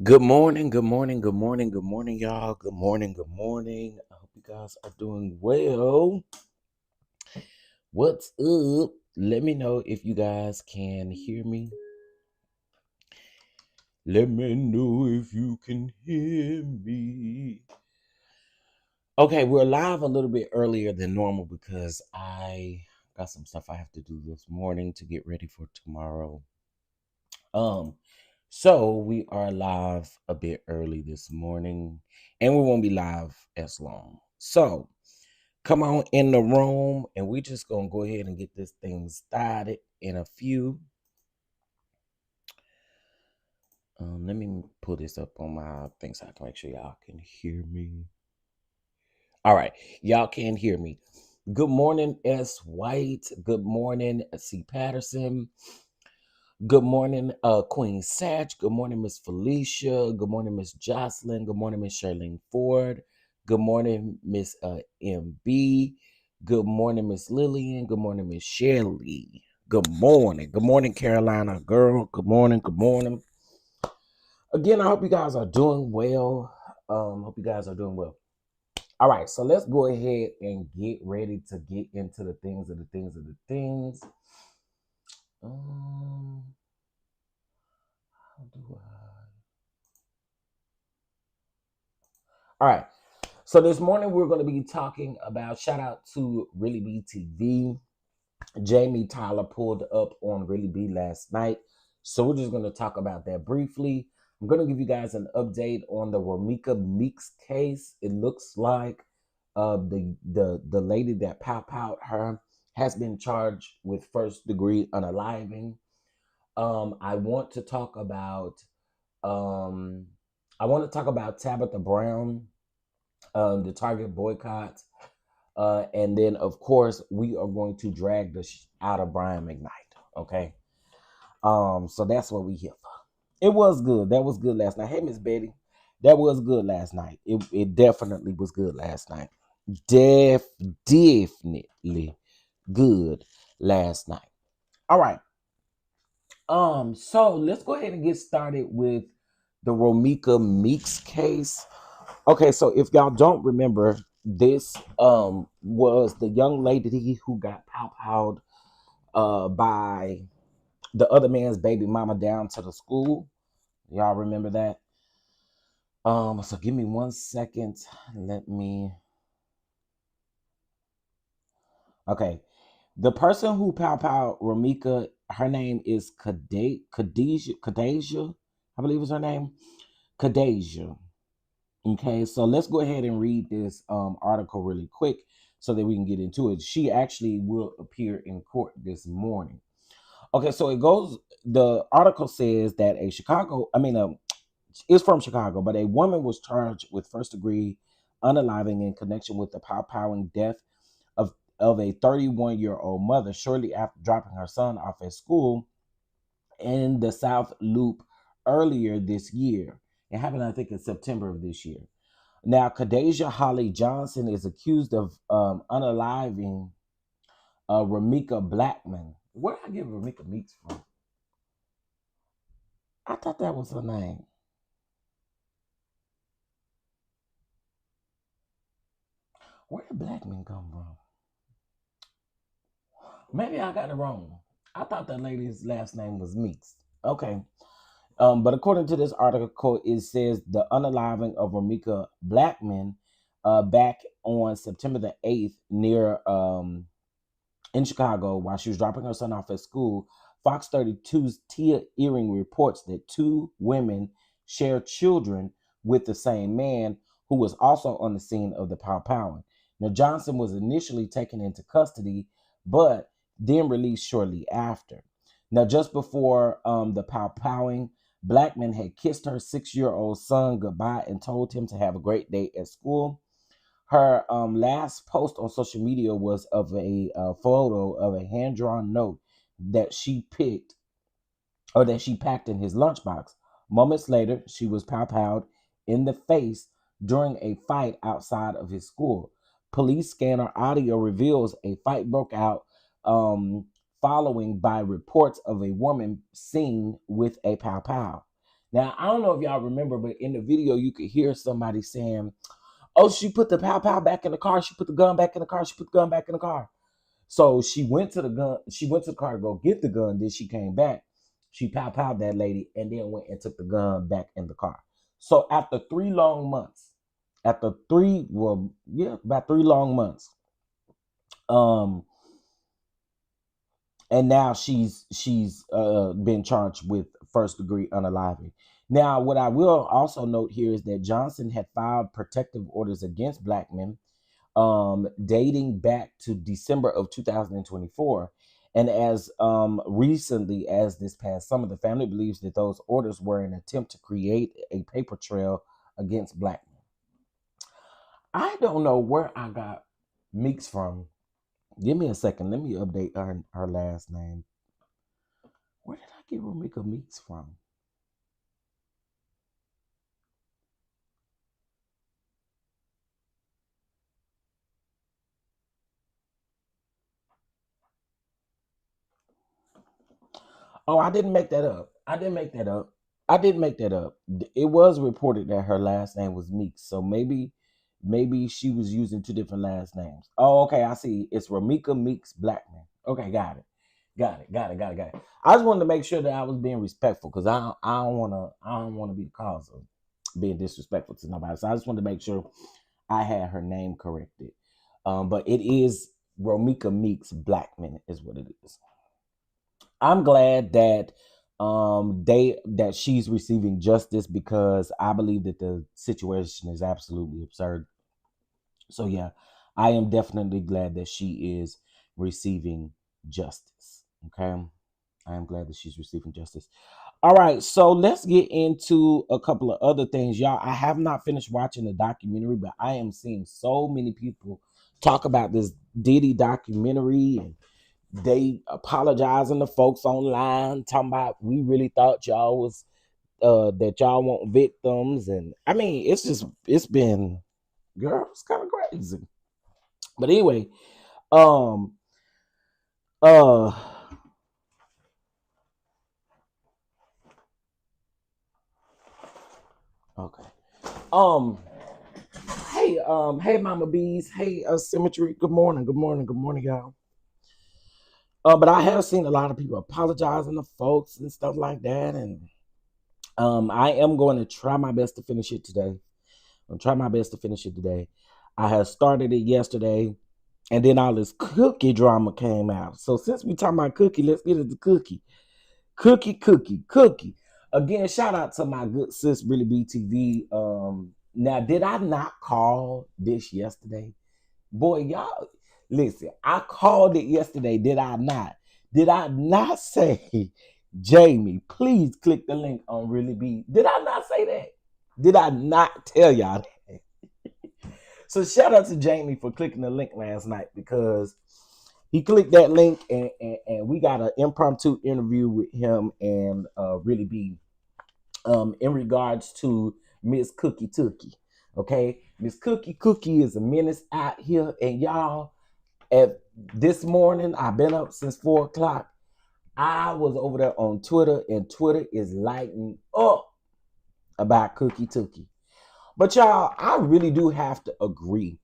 Good morning, good morning, good morning, good morning, y'all. Good morning, good morning. I hope you guys are doing well. What's up? Let me know if you guys can hear me. Let me know if you can hear me. Okay, we're live a little bit earlier than normal because I got some stuff I have to do this morning to get ready for tomorrow. Um, so we are live a bit early this morning, and we won't be live as long. So come on in the room, and we just gonna go ahead and get this thing started in a few. Let me pull this up on my thing so I can make sure y'all can hear me. All right, y'all can hear me. Good morning, S. White. Good morning, C. Patterson. Good morning, Queen Satch. Good morning, Miss Felicia. Good morning, Miss Jocelyn. Good morning, Miss Charlene Ford. Good morning, Miss MB. Good morning, Miss Lillian. Good morning, Miss Shelley. Good morning. Good morning, Carolina girl. Good morning. Good morning. Again, I hope you guys are doing well. Hope you guys are doing well. All right, so let's go ahead and get ready to get into the things of the things of the things. How do I? All right. So this morning we're going to be talking about, shout out to Really Be TV. Jamie Tyler pulled up on Really Be last night. So we're just going to talk about that briefly. I'm going to give you guys an update on the MEEKS case. It looks like the lady that powed her has been charged with first degree unaliving. I want to talk about Tabitha Brown, the Target boycott. And then, of course, we are going to drag the out of Brian McKnight. Okay. So that's what we here for. It was good. That was good last night. Hey, Miss Betty. That was good last night. It definitely was good last night. Definitely good last night. All right. So let's go ahead and get started with the ROMEKA MEEKS case. Okay, so if y'all don't remember, this was the young lady who got powed by the other man's baby mama down to the school. Y'all remember that? So give me 1 second. Let me. Okay, the person who powed ROMEKA, her name is Khadijah, I believe is her name. Khadijah. Okay, so let's go ahead and read this article really quick so that we can get into it. She actually will appear in court this morning. Okay, so the article says that it's from Chicago, but a woman was charged with first degree unaliving in connection with the powing death of, of a 31-year-old mother shortly after dropping her son off at school in the South Loop earlier this year. It happened, I think, in September of this year. Now, Khadijah Holly Johnson is accused of unaliving ROMEKA Blackman. Where did I get ROMEKA Meeks from? I thought that was her name. Where did Blackman come from? Maybe I got it wrong. I thought that lady's last name was Meeks. Okay. But according to this article, it says the unaliving of ROMEKA Blackman back on September the 8th near in Chicago while she was dropping her son off at school. Fox 32's Tia Earing reports that two women share children with the same man who was also on the scene of the powing. Now, Johnson was initially taken into custody, but then released shortly after. Now, just before the powing, Blackman had kissed her 6-year-old son goodbye and told him to have a great day at school. Her last post on social media was of a photo of a hand-drawn note that she packed in his lunchbox. Moments later, she was powed in the face during a fight outside of his school. Police scanner audio reveals a fight broke out, following by reports of a woman seen with a pow. Now, I don't know if y'all remember, but in the video, you could hear somebody saying, oh, she put the pow pow back in the car. She put the gun back in the car. She put the gun back in the car. So she went to the gun. She went to the car to go get the gun. Then she came back. She pow powed that lady and then went and took the gun back in the car. So after 3 long months, about 3 long months, um, and now she's been charged with first degree unaliving. Now, what I will also note here is that Johnson had filed protective orders against black men dating back to December of 2024. And as recently as this past summer, the family believes that those orders were an attempt to create a paper trail against black men. I don't know where I got Meeks from. Give me a second. Let me update her last name. Where did I get ROMEKA Meeks from? Oh, I didn't make that up. I didn't make that up. I didn't make that up. It was reported that her last name was Meeks, so maybe she was using two different last names. Oh, okay, I see. It's ROMEKA Meeks Blackman. Okay, got it. Got it. Got it. Got it. Got it. I just wanted to make sure that I was being respectful because I don't wanna be the cause of being disrespectful to nobody. So I just wanted to make sure I had her name corrected. But it is ROMEKA Meeks Blackman is what it is. I'm glad that she's receiving justice because I believe that the situation is absolutely absurd. So yeah, I am definitely glad that she is receiving justice. Okay. I am glad that she's receiving justice. All right, so let's get into a couple of other things. Y'all, I have not finished watching the documentary, but I am seeing so many people talk about this Diddy documentary and they apologizing to folks online, talking about we really thought y'all was that y'all want victims. And I mean, it's been, girl, it's kind of crazy. But anyway, um uh okay. Um hey Mama Bees, hey Symmetry, good morning, good morning, good morning, y'all. But I have seen a lot of people apologizing to folks and stuff like that. And I am going to try my best to finish it today. I'll try my best to finish it today. I had started it yesterday, and then all this cookie drama came out. So since we talking about cookie, let's get into cookie. Cookie. Again, shout out to my good sis, Really BTV. Now, did I not call this yesterday? Boy, y'all, listen, I called it yesterday. Did I not? Did I not say, Jamie, please click the link on Really Be? Did I not say that? Did I not tell y'all that? So shout out to Jamie for clicking the link last night because he clicked that link and we got an impromptu interview with him and Really Be in regards to Miss Cookie Tookie. Okay, Miss Cookie is a menace out here, and y'all, at this morning I've been up since 4 o'clock. I was over there on Twitter, and Twitter is lighting up about Cookie Tookie. But y'all, I really do have to agree.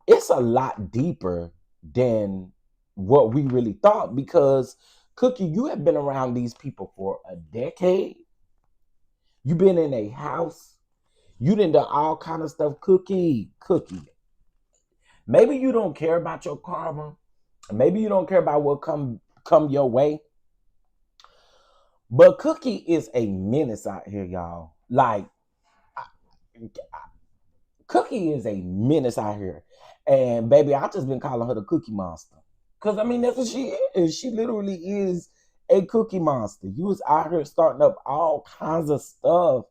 It's a lot deeper than what we really thought because Cookie, you have been around these people for a decade. You've been in a house. You done done all kind of stuff. Cookie. Maybe you don't care about your karma. Maybe you don't care about what come your way. But Cookie is a menace out here, y'all. Like, Cookie is a menace out here. And baby, I just been calling her the Cookie Monster. Cause I mean that's what she is. She literally is a cookie monster. You was out here starting up all kinds of stuff.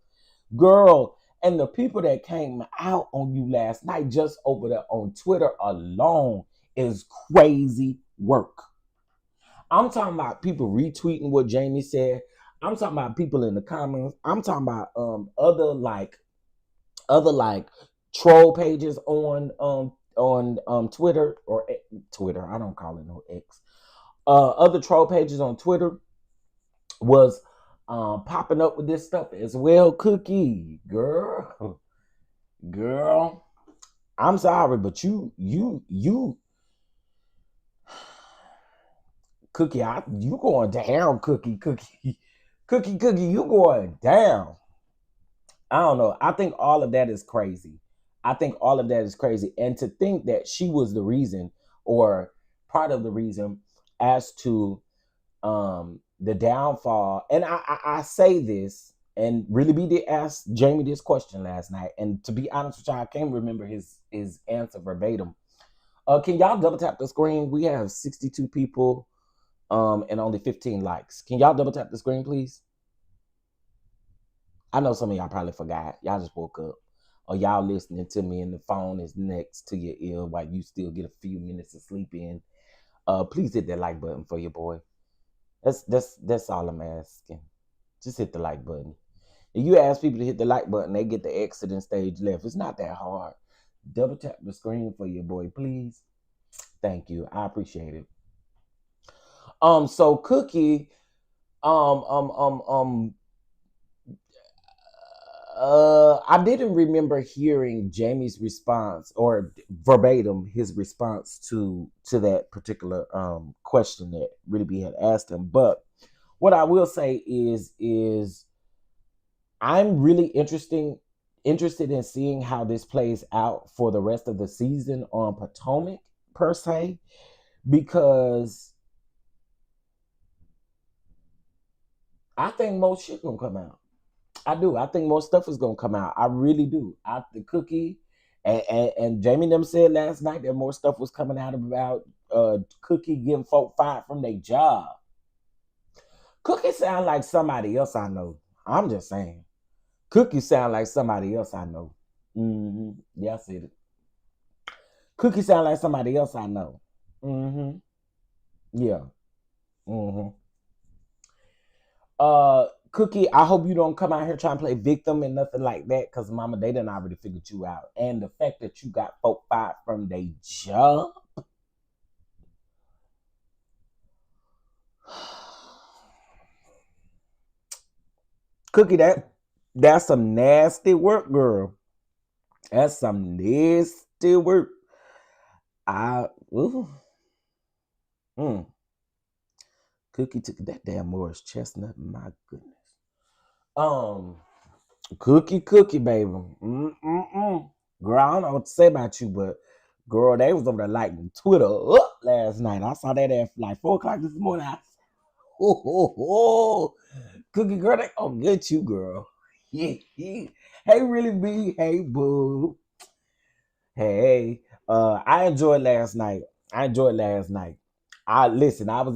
Girl, and the people that came out on you last night just over there on Twitter alone is crazy work. I'm talking about people retweeting what Jamie said. I'm talking about people in the comments. I'm talking about other troll pages on Twitter or Twitter. I don't call it no X. Other troll pages on Twitter was popping up with this stuff as well. Cookie, girl. I'm sorry, but you, Cookie, you going down, Cookie, you going down. I don't know. I think all of that is crazy. And to think that she was the reason or part of the reason as to the downfall. And I say this, and really B did ask Jamie this question last night. And to be honest with y'all, I can't remember his answer verbatim. Can y'all double tap the screen? We have 62 people and only 15 likes. Can y'all double tap the screen, please? I know some of y'all probably forgot. Y'all just woke up. Or y'all listening to me and the phone is next to your ear while you still get a few minutes of sleep in. Please hit that like button for your boy. That's all I'm asking. Just hit the like button. If you ask people to hit the like button, they get the exit and stage left. It's not that hard. Double tap the screen for your boy, please. Thank you. I appreciate it. So Cookie, I didn't remember hearing Jamie's response or verbatim his response to that particular question that Really B had asked him. But what I will say is I'm really interested in seeing how this plays out for the rest of the season on Potomac per se, because I think most shit gonna come out. I do. I think more stuff is gonna come out. I really do. The Cookie and Jamie them said last night that more stuff was coming out about Cookie getting folk fired from their job. Cookie sound like somebody else I know. I'm just saying. Cookie sound like somebody else I know. Yeah, I said it. Cookie sound like somebody else I know. Yeah. Cookie, I hope you don't come out here trying to play victim and nothing like that, because mama, they done already figured you out. And the fact that you got folk fired from their job. Cookie, that's some nasty work, girl. That's some nasty work. Cookie took that damn Morris chestnut. My goodness. Cookie, baby. Girl, I don't know what to say about you, but girl, they was over there lighting Twitter up last night. I saw that at like 4 o'clock this morning. Cookie girl, they gonna get you, girl. Hey, Really B. Hey, boo. Hey, I enjoyed last night. I was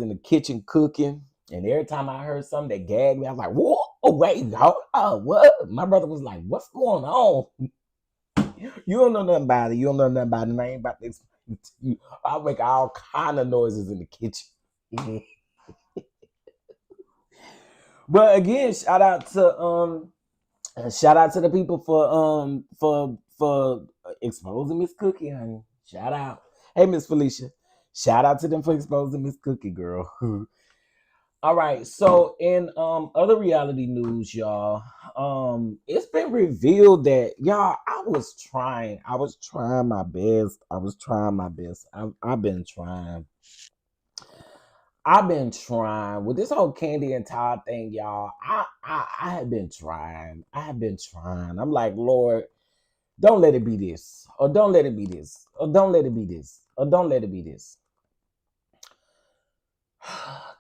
in the kitchen cooking, and every time I heard something that gagged me, I was like, whoa, wait, what? My brother was like, what's going on? You don't know nothing about it. And I ain't about to explain to you. I make all kind of noises in the kitchen. But again, shout out to the people for exposing Miss Cookie, honey. Shout out. Hey, Miss Felicia. Shout out to them for exposing Miss Cookie, girl. All right. So in other reality news, y'all, it's been revealed that I was trying my best. I've been trying with this whole Candy and Todd thing, y'all. I have been trying. I'm like, Lord, don't let it be this, or don't let it be this, or don't let it be this, or don't let it be this.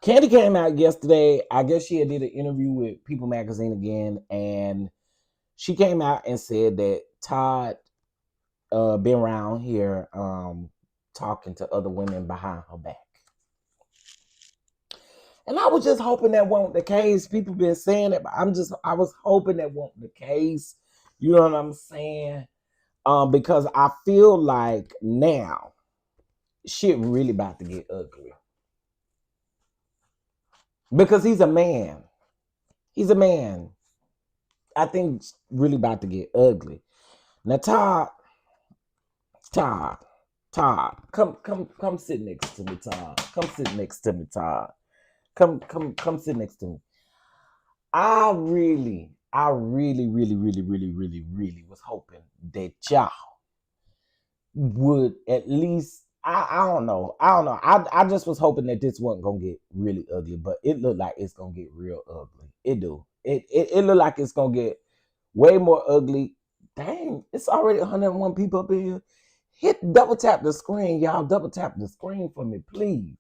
Candy came out yesterday. I guess she did an interview with People Magazine again, and she came out and said that Todd been around here talking to other women behind her back. And I was just hoping that wasn't the case. People been saying it, but I was hoping that wasn't the case. You know what I'm saying? Because I feel like now shit really about to get ugly. Because he's a man. I think it's really about to get ugly. Now, Todd, come sit next to me, Todd. Come sit next to me, Todd. Come sit next to me. I really was hoping that y'all would at least. I don't know. I just was hoping that this wasn't gonna get really ugly, but it looked like it's gonna get real ugly. It do. It looked like it's gonna get way more ugly. Dang, it's already 101 people up in here. Hit double tap the screen, y'all. Double tap the screen for me, please.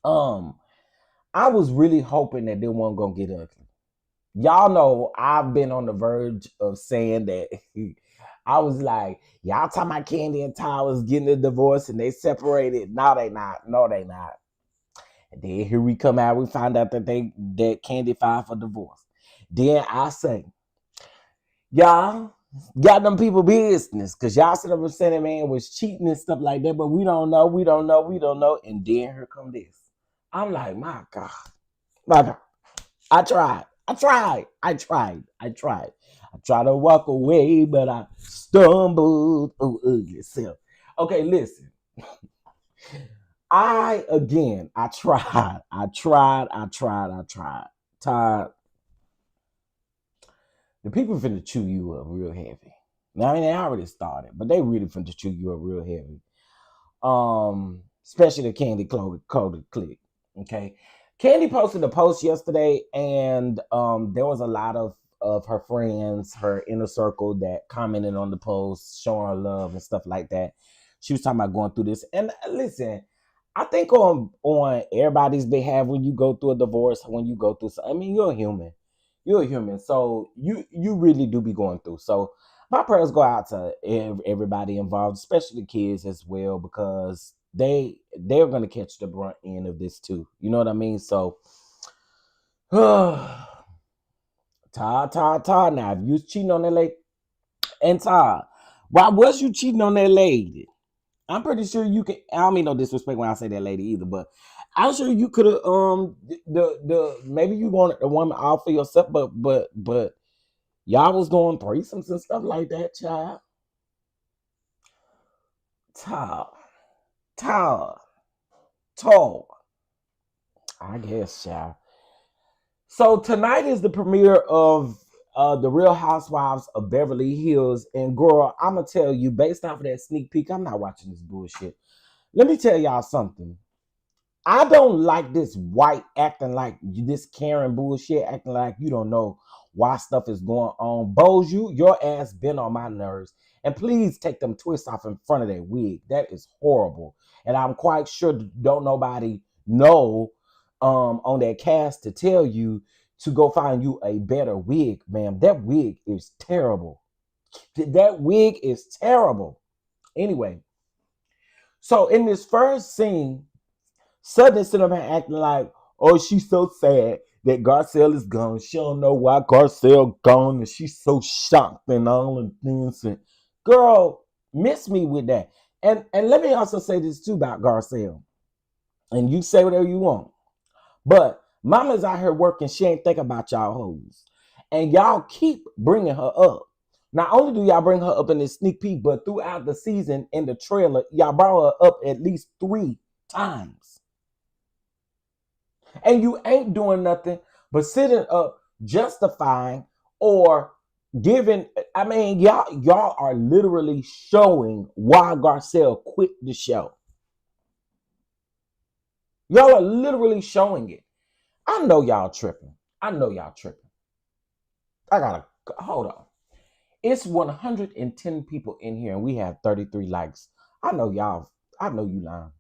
Um, I was really hoping that they weren't gonna get ugly. Y'all know I've been on the verge of saying that. I was like, y'all talking about Candy and Ty was getting a divorce and they separated. No, they not. No, they not. And then here we come out. We find out that Candy filed for divorce. Then I say, y'all got them people business because y'all said up saying that man was cheating and stuff like that, but we don't know. And then here come this. I'm like, my God, my God. I tried. I tried to walk away, but I stumbled. Oh, ugly self. Okay, listen. I tried. Todd, the people finna chew you up real heavy. Now, I mean, they already started, but they really finna chew you up real heavy. Especially the Candy coded click. Okay. Candy posted a post yesterday, and there was a lot of her friends, her inner circle, that commented on the post, showing her love and stuff like that. She was talking about going through this. And listen, I think on everybody's behalf, when you go through a divorce, when you go through something, I mean, you're a human. You're a human. So you really do be going through. So my prayers go out to everybody involved, especially the kids as well, because they're gonna catch the brunt end of this too. You know what I mean? So, Todd. Now, if you was cheating on that lady, and Todd, why was you cheating on that lady? I'm pretty sure you can. I don't mean no disrespect when I say that lady either, but I'm sure you could have the maybe you wanted the woman all for yourself, but y'all was doing threesomes and stuff like that, child. Todd, Todd, Todd. I guess, child. So tonight is the premiere of the Real Housewives of Beverly Hills, and girl, I'm gonna tell you, based off of that sneak peek, I'm not watching this bullshit. Let me tell y'all something. I don't like this white acting like this Karen bullshit, acting like you don't know why stuff is going on. Bose, your ass been on my nerves. And please take them twists off in front of that wig. That is horrible. And I'm quite sure don't nobody know on that cast to tell you to go find you a better wig, ma'am. That wig is terrible. That wig is terrible. Anyway, so in this first scene, Suddenly sitting up and acting like, oh, she's so sad that Garcelle is gone. She don't know why Garcelle gone, and she's so shocked and all of this. And girl, miss me with that. And let me also say this too about Garcelle. And you say whatever you want, but Mama's out here working. She ain't think about y'all hoes, and y'all keep bringing her up. Not only do y'all bring her up in this sneak peek, but throughout the season in the trailer, y'all brought her up at least 3 times. And you ain't doing nothing but sitting up justifying or giving. I mean, y'all are literally showing why Garcelle quit the show. Y'all are literally showing it. I know y'all tripping. I gotta hold on. It's 110 people in here and we have 33 likes. I know y'all. I know you lying.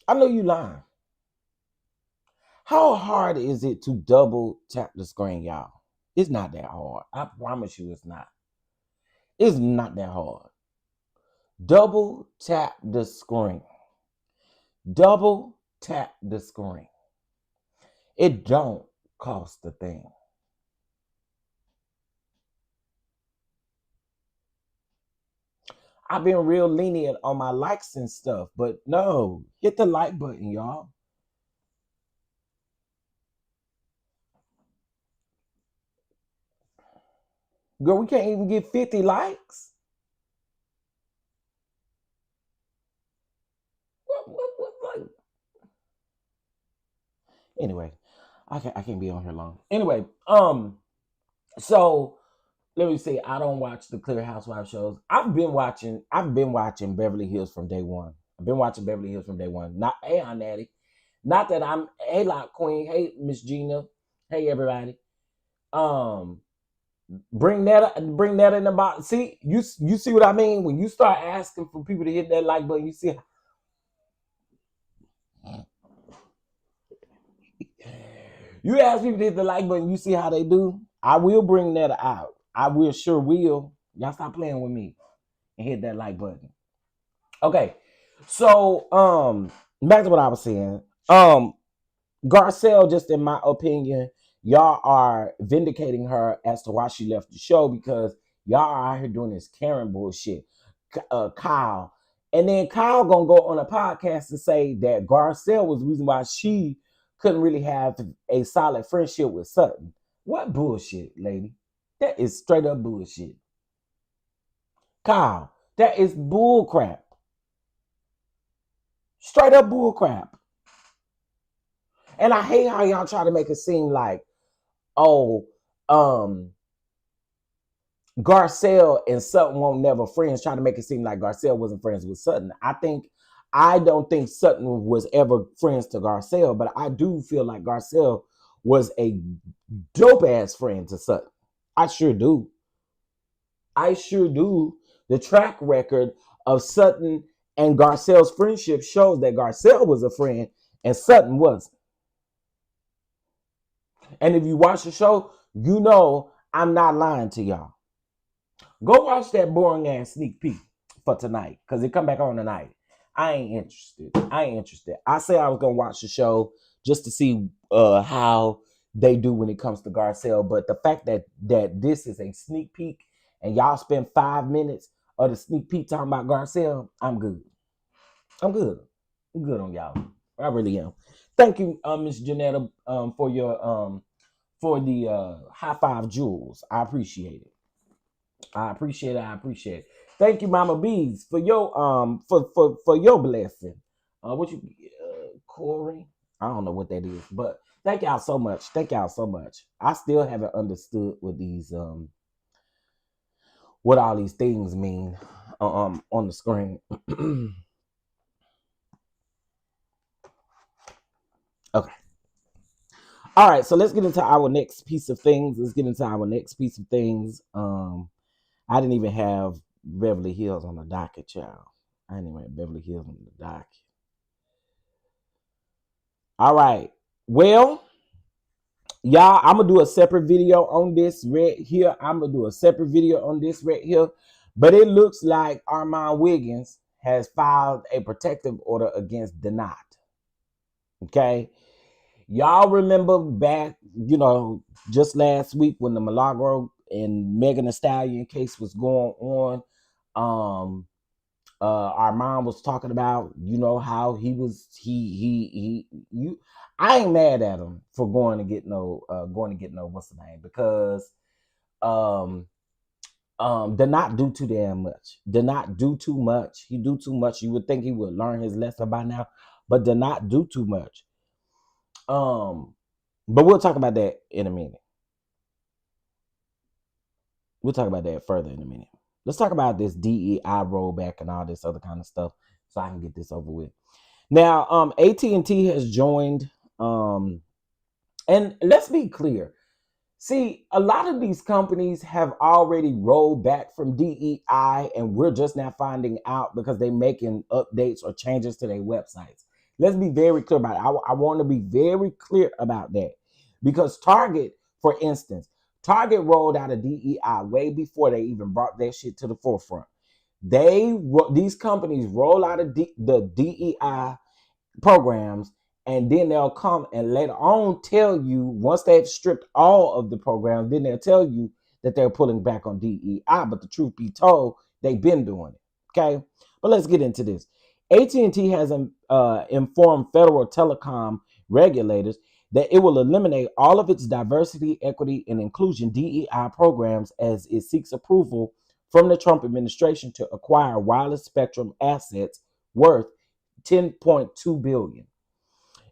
I know you lying. How hard is it to double tap the screen, y'all? It's not that hard. I promise you it's not. It's not that hard. Double tap the screen. Double tap the screen. It don't cost a thing. I've been real lenient on my likes and stuff, but no, hit the like button, y'all. Girl, we can't even get 50 likes. Anyway, I can't be on here long. Anyway, so let me see. I don't watch the Clear Housewives shows. I've been watching Beverly Hills from day one. I've been watching Beverly Hills from day one. Not hey, Aunt Natty. Not that I'm hey Lock Queen, hey Miss Gina, hey everybody. Um, bring that in the box. See, you see what I mean? When you start asking for people to hit that like button, you see you ask people to hit the like button, you see how they do. I will bring that out. I will sure will. Y'all stop playing with me and hit that like button. Okay. So back to what I was saying. Garcelle, just in my opinion, y'all are vindicating her as to why she left the show because y'all are out here doing this Karen bullshit. Kyle. And then Kyle gonna go on a podcast and say that Garcelle was the reason why she couldn't really have a solid friendship with Sutton. What bullshit, lady? That is straight up bullshit. Kyle, that is bull crap. Straight up bull crap. And I hate how y'all try to make it seem like, oh, Garcelle and Sutton won't never friends, trying to make it seem like Garcelle wasn't friends with Sutton. I don't think Sutton was ever friends to Garcelle, but I do feel like Garcelle was a dope ass friend to Sutton. I sure do. I sure do. The track record of Sutton and Garcelle's friendship shows that Garcelle was a friend and Sutton wasn't. And if you watch the show, you know I'm not lying to y'all. Go watch that boring ass sneak peek for tonight, because it come back on tonight. I ain't interested. I say I was gonna watch the show just to see how they do when it comes to Garcelle, but the fact that this is a sneak peek and y'all spend 5 minutes of the sneak peek talking about Garcelle, I'm good. I'm good on y'all. I really am. Thank you, Miss Janetta, for your for the high five jewels. I appreciate it. I appreciate it. Thank you, Mama Bees, for your for your blessing. What you Corey? I don't know what that is, but thank y'all so much. I still haven't understood what these what all these things mean on the screen. Okay. All right, so let's get into our next piece of things. I didn't even have Beverly Hills on the docket, child. I didn't even have Beverly Hills on the docket. All right. Well, y'all, I'm going to do a separate video on this right here. But it looks like Armand Wiggins has filed a protective order against DonDon. Okay. Y'all remember back, just last week when the Milagro and Megan Thee Stallion case was going on. Our mom was talking about, how he was I ain't mad at him for going to get no what's the name, because did not do too damn much. Did not do too much. He do too much. You would think he would learn his lesson by now, but did not do too much. But we'll talk about that in a minute. We'll talk about that further in a minute. Let's talk about this DEI rollback and all this other kind of stuff so I can get this over with. Now, AT&T has joined, and let's be clear. See, a lot of these companies have already rolled back from DEI, and we're just now finding out because they're making updates or changes to their websites. Let's be very clear about it. I want to be very clear about that, because Target, for instance, Target rolled out a DEI way before they even brought that shit to the forefront. These companies roll out the DEI programs, and then they'll come and later on tell you, once they've stripped all of the programs, then they'll tell you that they're pulling back on DEI. But the truth be told, they've been doing it. Okay, but let's get into this. AT&T has informed federal telecom regulators that it will eliminate all of its diversity, equity, and inclusion DEI programs as it seeks approval from the Trump administration to acquire wireless spectrum assets worth $10.2 billion.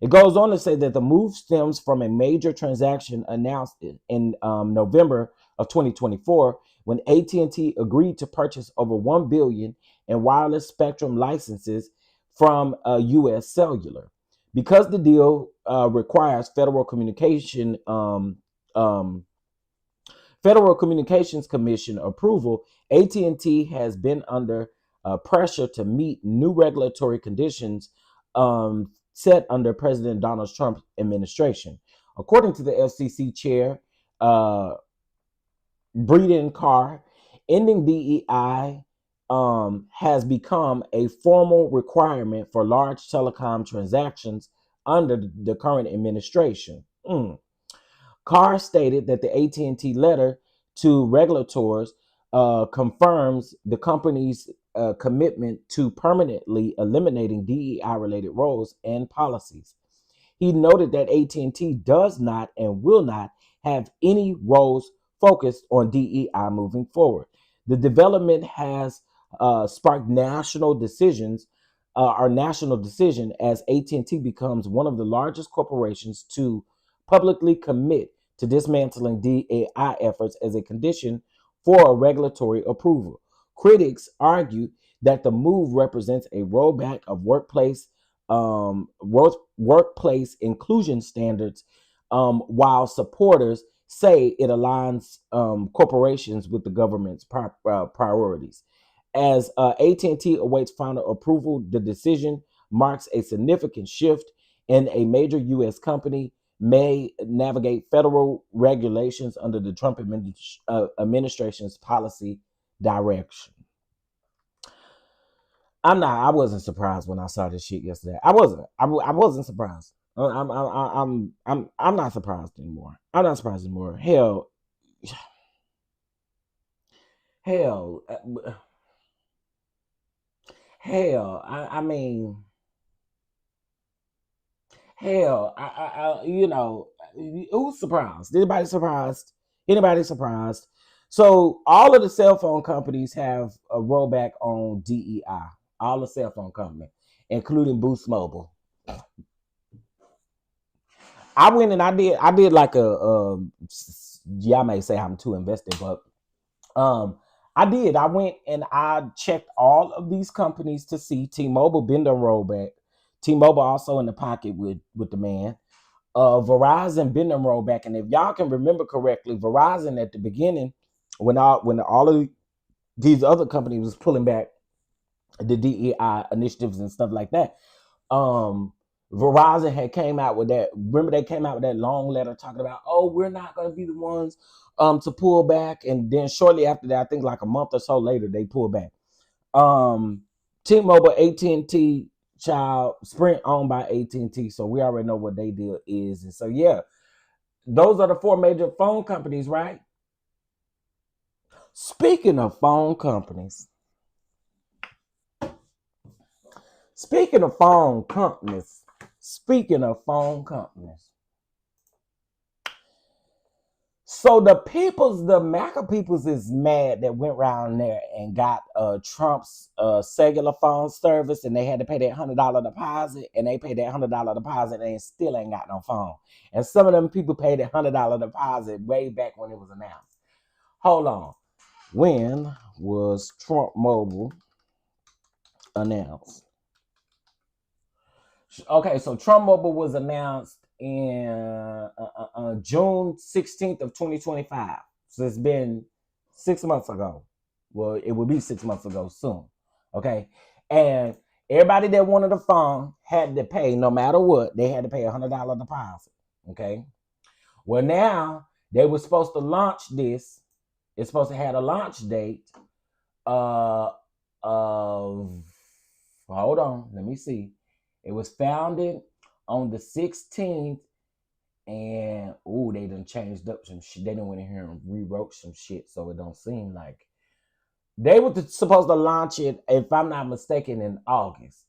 It goes on to say that the move stems from a major transaction announced in November of 2024 when AT&T agreed to purchase over 1 billion in wireless spectrum licenses from U.S. Cellular. Because the deal requires um, Federal Communications Commission approval, AT&T has been under pressure to meet new regulatory conditions set under President Donald Trump's administration. According to the FCC chair, uh, Breeden Carr, ending DEI has become a formal requirement for large telecom transactions under the current administration. Carr stated that the AT&T letter to regulators confirms the company's commitment to permanently eliminating DEI-related roles and policies. He noted that AT&T does not and will not have any roles focused on DEI moving forward. The development has sparked our national decision as AT&T becomes one of the largest corporations to publicly commit to dismantling DEI efforts as a condition for regulatory approval. Critics argue that the move represents a rollback of workplace inclusion standards, while supporters say it aligns corporations with the government's priorities. As AT&T awaits final approval, the decision marks a significant shift in a major U.S. company may navigate federal regulations under the Trump administration's policy direction. I wasn't surprised when I saw this shit yesterday. I wasn't. I wasn't surprised. I'm not surprised anymore. I'm not surprised anymore. Hell, hell. I mean, hell. Who's surprised? Anybody surprised? Anybody surprised? So all of the cell phone companies have a rollback on DEI. All the cell phone companies, including Boost Mobile. I went and I did like y'all may say I'm too invested, but I went and I checked all of these companies to see. T-Mobile been the rollback. T-Mobile also in the pocket with the man. Verizon been the rollback, and if y'all can remember correctly, Verizon at the beginning, when all of these other companies was pulling back the DEI initiatives and stuff like that, Verizon had came out with that. Remember, they came out with that long letter talking about, oh, we're not going to be the ones to pull back. And then shortly after that, I think like a month or so later, they pulled back. T-Mobile, AT&T, child, Sprint owned by AT&T. So we already know what they deal is. And so, yeah, those are the four major phone companies, right? Speaking of phone companies, so the MACA peoples is mad that went around there and got Trump's cellular phone service, and they had to pay that $100 deposit, and they paid that $100 deposit and still ain't got no phone. And some of them people paid that $100 deposit way back when it was announced. Hold on. When was Trump Mobile announced? Okay, so Trump Mobile was announced in June 16th of 2025. So it's been 6 months ago. Well, it will be 6 months ago soon. Okay. And everybody that wanted a phone had to pay, no matter what, they had to pay $100 deposit. Okay. Well, now they were supposed to launch this. It's supposed to have a launch date of, hold on, let me see. It was founded on the 16th, and they done changed up some shit. They done went in here and rewrote some shit, so it don't seem like they were supposed to launch it, if I'm not mistaken, in August.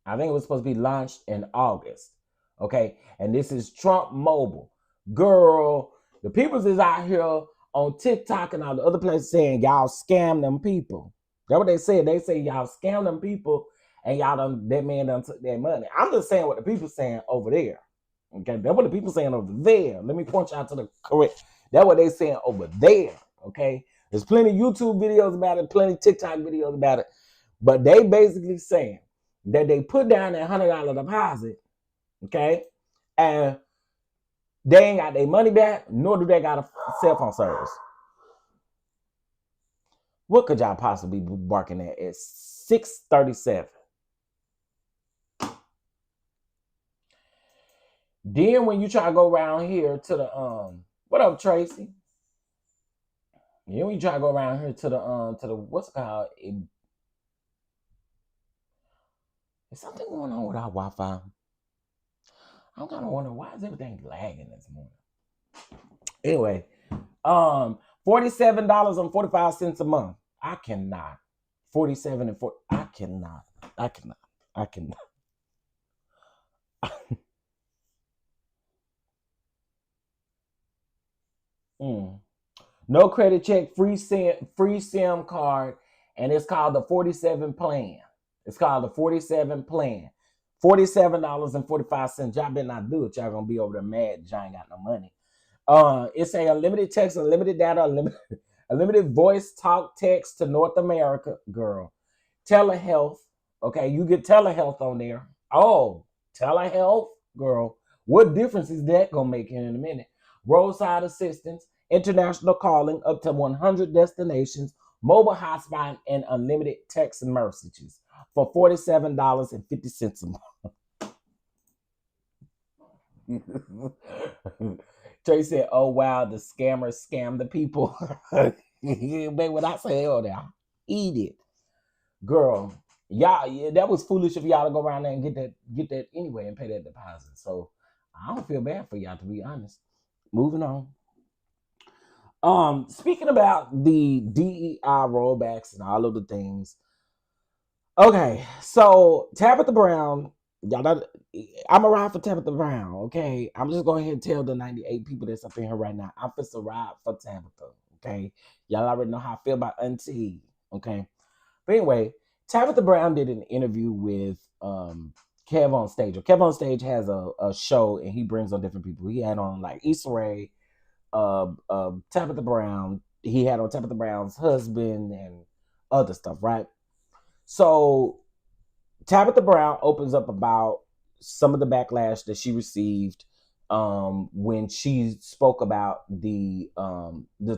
I think it was supposed to be launched in August. Okay, and this is Trump Mobile. Girl, the peoples is out here on TikTok and all the other places saying y'all scam them people. That's what they said. They say y'all scam them people. and that man done took that money. I'm just saying what the people saying over there. Okay, that's what the people saying over there. Let me point you out to the correct. That's what they saying over there. Okay, there's plenty of YouTube videos about it, plenty of TikTok videos about it, but they basically saying that they put down that $100 deposit, okay, and they ain't got their money back, nor do they got a cell phone service. What could y'all possibly be barking at 6:37? Then when you try to go around here to the what up, Tracy? Then when you try to go around here to the what's it called? Is something going on with our Wi-Fi? I'm kind of wondering why is everything lagging this morning. Anyway, $47.45 a month. I cannot. 47 and 40. I cannot. No credit check, free SIM card, and it's called the 47 plan. It's called the 47 plan. $47.45. Y'all better not do it. Y'all gonna be over there mad. Y'all ain't got no money. It's a unlimited text, unlimited data, unlimited voice, talk, text to North America, girl. Telehealth, okay, you get telehealth on there. Oh, telehealth, girl. What difference is that gonna make in a minute? Roadside assistance, international calling, up to 100 destinations, mobile hotspot, and unlimited text messages for $47.50 a month. Trey said, "Oh wow, the scammers scam the people." Baby, when I say hell, now eat it, girl. Y'all, yeah, that was foolish of y'all to go around there and get that anyway and pay that deposit. So I don't feel bad for y'all, to be honest. Moving on. Speaking about the DEI rollbacks and all of the things. Okay, so Tabitha Brown, y'all know, I'm a ride for Tabitha Brown, okay? I'm just going ahead and tell the 98 people that's up in here right now, I'm just a ride for Tabitha, okay? Y'all already know how I feel about Auntie, okay? But anyway, Tabitha Brown did an interview with Kev on Stage. Kev on Stage has a show, and he brings on different people. He had on like Issa Rae, Tabitha Brown. He had on Tabitha Brown's husband and other stuff, right? So Tabitha Brown opens up about some of the backlash that she received when she spoke about the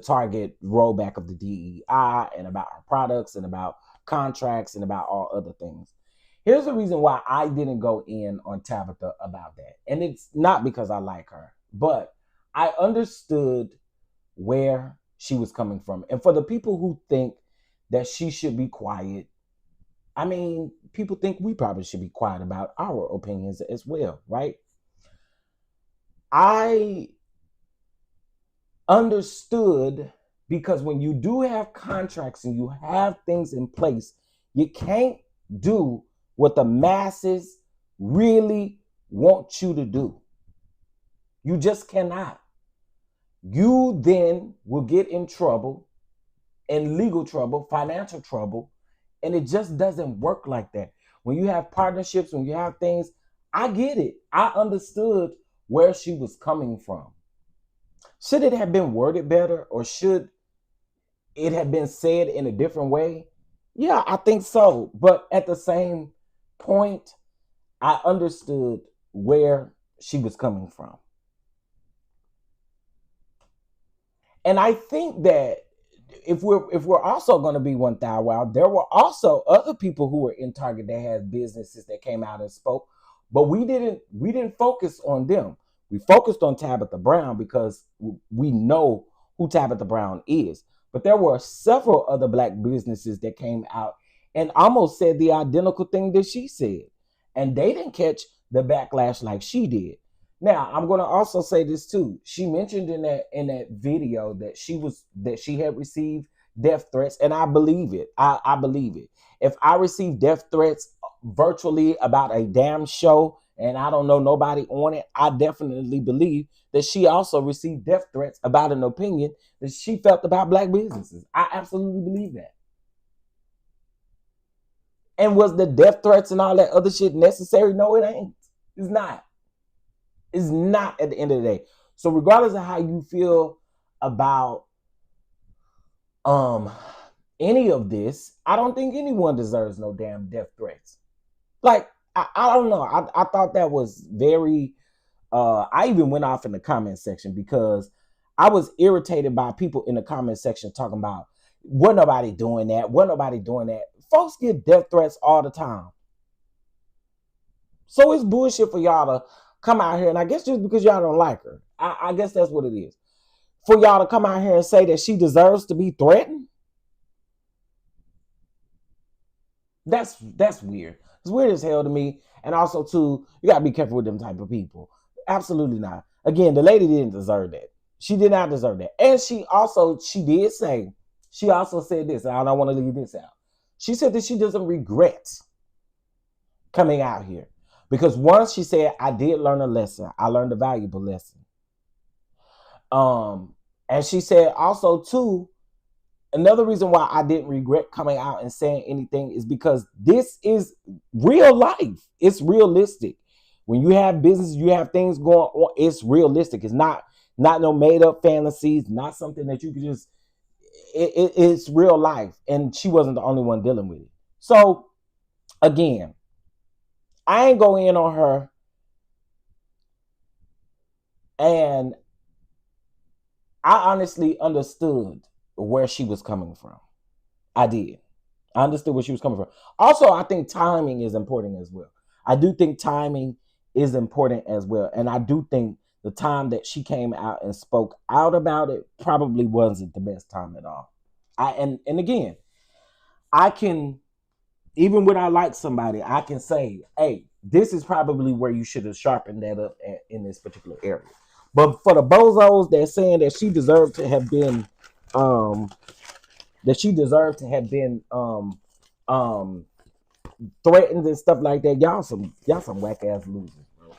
Target rollback of the DEI and about her products and about contracts and about all other things. Here's the reason why I didn't go in on Tabitha about that. And it's not because I like her, but I understood where she was coming from. And for the people who think that she should be quiet, I mean, people think we probably should be quiet about our opinions as well, right? I understood, because when you do have contracts and you have things in place, you can't do what the masses really want you to do. You just cannot. You then will get in trouble, in legal trouble, financial trouble, and it just doesn't work like that. When you have partnerships, when you have things, I get it. I understood where she was coming from. Should it have been worded better, or should it have been said in a different way? Yeah, I think so. But at the same point, I understood where she was coming from. And I think that if we're also going to be 1,000 wild, there were also other people who were in Target that had businesses that came out and spoke, but we didn't focus on them. We focused on Tabitha Brown because we know who Tabitha Brown is. But there were several other Black businesses that came out and almost said the identical thing that she said, and they didn't catch the backlash like she did. Now, I'm going to also say this too. She mentioned in that video that she had received death threats, and I believe it. I believe it. If I receive death threats virtually about a damn show and I don't know nobody on it, I definitely believe that she also received death threats about an opinion that she felt about Black businesses. I absolutely believe that. And was the death threats and all that other shit necessary? No, it ain't. It's not. It's not at the end of the day. So regardless of how you feel about any of this, I don't think anyone deserves no damn death threats. Like, I don't know. I thought that was very I even went off in the comment section because I was irritated by people in the comment section talking about what nobody doing that, what nobody doing that. Folks get death threats all the time. So it's bullshit for y'all to come out here, and I guess just because y'all don't like her, I guess that's what it is. For y'all to come out here and say that she deserves to be threatened, that's weird. It's weird as hell to me. And also, too, you gotta be careful with them type of people. Absolutely not. Again, the lady didn't deserve that. She did not deserve that. And she also said this, and I don't want to leave this out. She said that she doesn't regret coming out here. Because once she said, I did learn a lesson. I learned a valuable lesson. And she said also, too, another reason why I didn't regret coming out and saying anything is because this is real life. It's realistic. When you have business, you have things going on, it's realistic. It's not no made up fantasies, not something that you can just, it's real life. And she wasn't the only one dealing with it. So again, I ain't go in on her, and I honestly understood where she was coming from. I did. I understood where she was coming from. Also, I think timing is important as well. I do think timing is important as well. And I do think the time that she came out and spoke out about it probably wasn't the best time at all. And again, I can, even when I like somebody, I can say, hey, this is probably where you should have sharpened that up in this particular area. But for the bozos that saying that she deserved to have been threatened and stuff like that, y'all some whack ass losers, bro.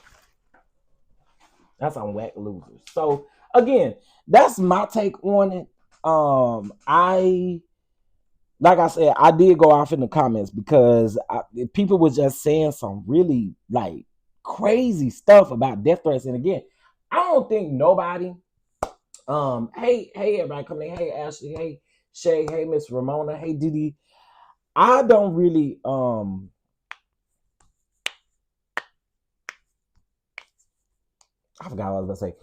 That's some whack losers. So again, that's my take on it. Like I said, I did go off in the comments because people were just saying some really like crazy stuff about death threats. And again, I don't think nobody, hey everybody coming in, hey Ashley, hey Shay, hey Miss Ramona, hey Didi. I don't really I forgot what I was about to say.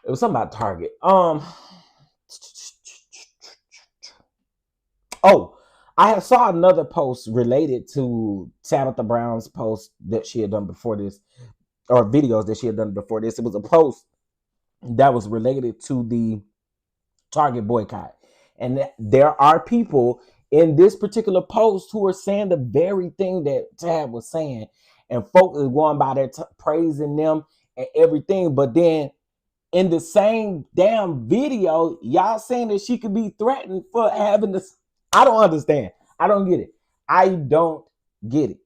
It was something about Target. Oh, I saw another post related to Tabitha Brown's post that she had done before this, or videos that she had done before this. It was a post that was related to the Target boycott. And there are people in this particular post who are saying the very thing that Tab was saying. And folks is going by there praising them and everything. But then in the same damn video, y'all saying that she could be threatened for having this. I don't understand. I don't get it. I don't get it.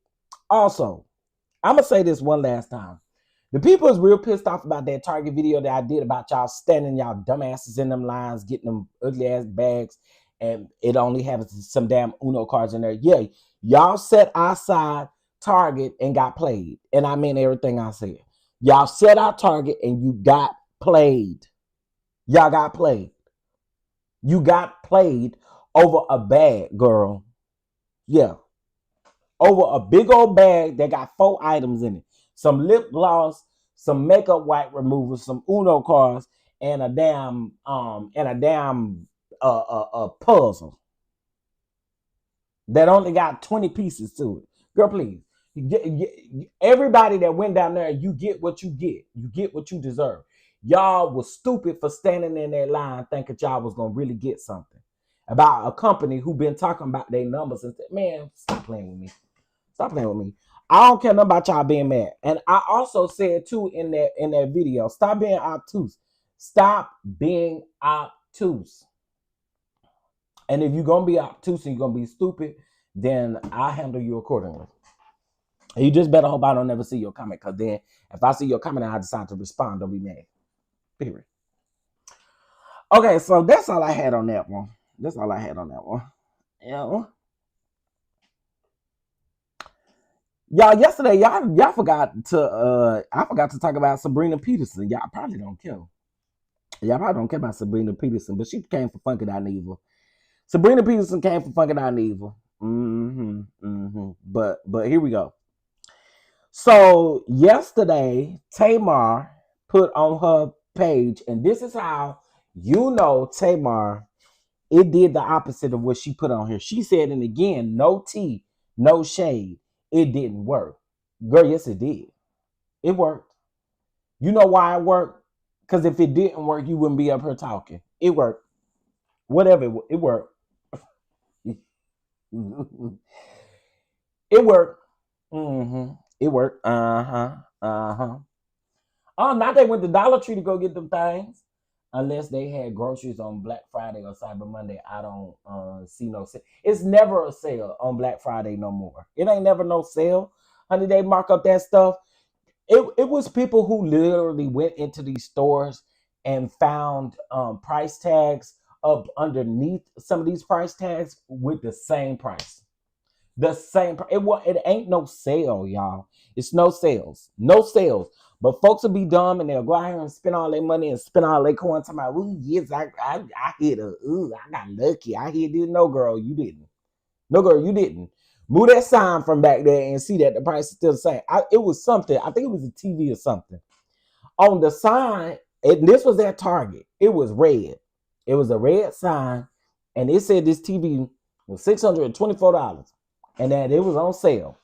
Also, I'm going to say this one last time. The people is real pissed off about that Target video that I did about y'all standing y'all dumbasses in them lines, getting them ugly ass bags, and it only has some damn Uno cards in there. Yeah, y'all sat outside Target and got played. And I mean everything I said. Y'all sat out Target and you got played. Y'all got played. You got played over a bag, girl. Yeah. Over a big old bag that got 4 items in it. Some lip gloss, some makeup wipe remover, some Uno cards, and a damn puzzle that only got 20 pieces to it. Girl, please. Everybody that went down there, you get what you get. You get what you deserve. Y'all was stupid for standing in that line thinking y'all was going to really get something about a company who been talking about their numbers and said, man, stop playing with me. Stop playing with me. I don't care nothing about y'all being mad. And I also said too in that video, stop being obtuse. Stop being obtuse. And if you're going to be obtuse and you're going to be stupid, then I'll handle you accordingly. And you just better hope I don't never see your comment, because then if I see your comment and I decide to respond, don't be mad. Period. Okay, so that's all I had on that one. Yeah. Y'all, yesterday, y'all forgot to I forgot to talk about Sabrina Peterson. Y'all probably don't care. Y'all probably don't care about Sabrina Peterson, but she came for Funky Dineva. Sabrina Peterson came for Funky Dineva. But here we go. So yesterday, Tamar put on her page, and this is how you know Tamar, it did the opposite of what she put on here. She said, and again, no tea, no shade. It didn't work. Girl, yes, it did. It worked. You know why it worked? Because if it didn't work, you wouldn't be up here talking. It worked. Whatever, it worked. It worked. It worked. Oh, now they went to Dollar Tree to go get them things. Unless they had groceries on Black Friday or Cyber Monday, I don't see no sale. It's never a sale on Black Friday no more. It ain't never no sale. Honey, they mark up that stuff. It was people who literally went into these stores and found price tags up underneath some of these price tags with the same price. The same price. It ain't no sale, y'all. It's no sales. No sales. But folks will be dumb and they'll go out here and spend all their money and spend all their coins. Talking about, ooh, yes, I hit a, ooh, I got lucky. I hit it. No, girl, you didn't. No, girl, you didn't. Move that sign from back there and see that the price is still the same. It was something. I think it was a TV or something. On the sign, and this was at Target. It was red. It was a red sign, and it said this TV was $624, and that it was on sale.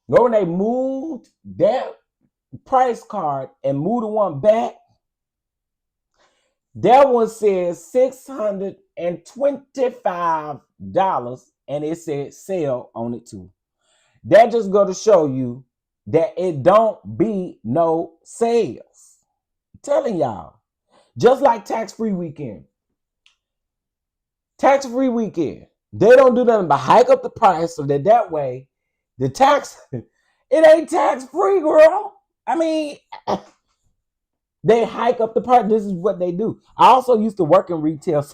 When they moved that price card and moved the one back, that one says $625, and it said sale on it too. That just go to show you that it don't be no sales. I'm telling y'all. Just like tax-free weekend. Tax-free weekend. They don't do nothing but hike up the price so that way the tax, it ain't tax-free, girl. I mean, they hike up the price. This is what they do. I also used to work in retail,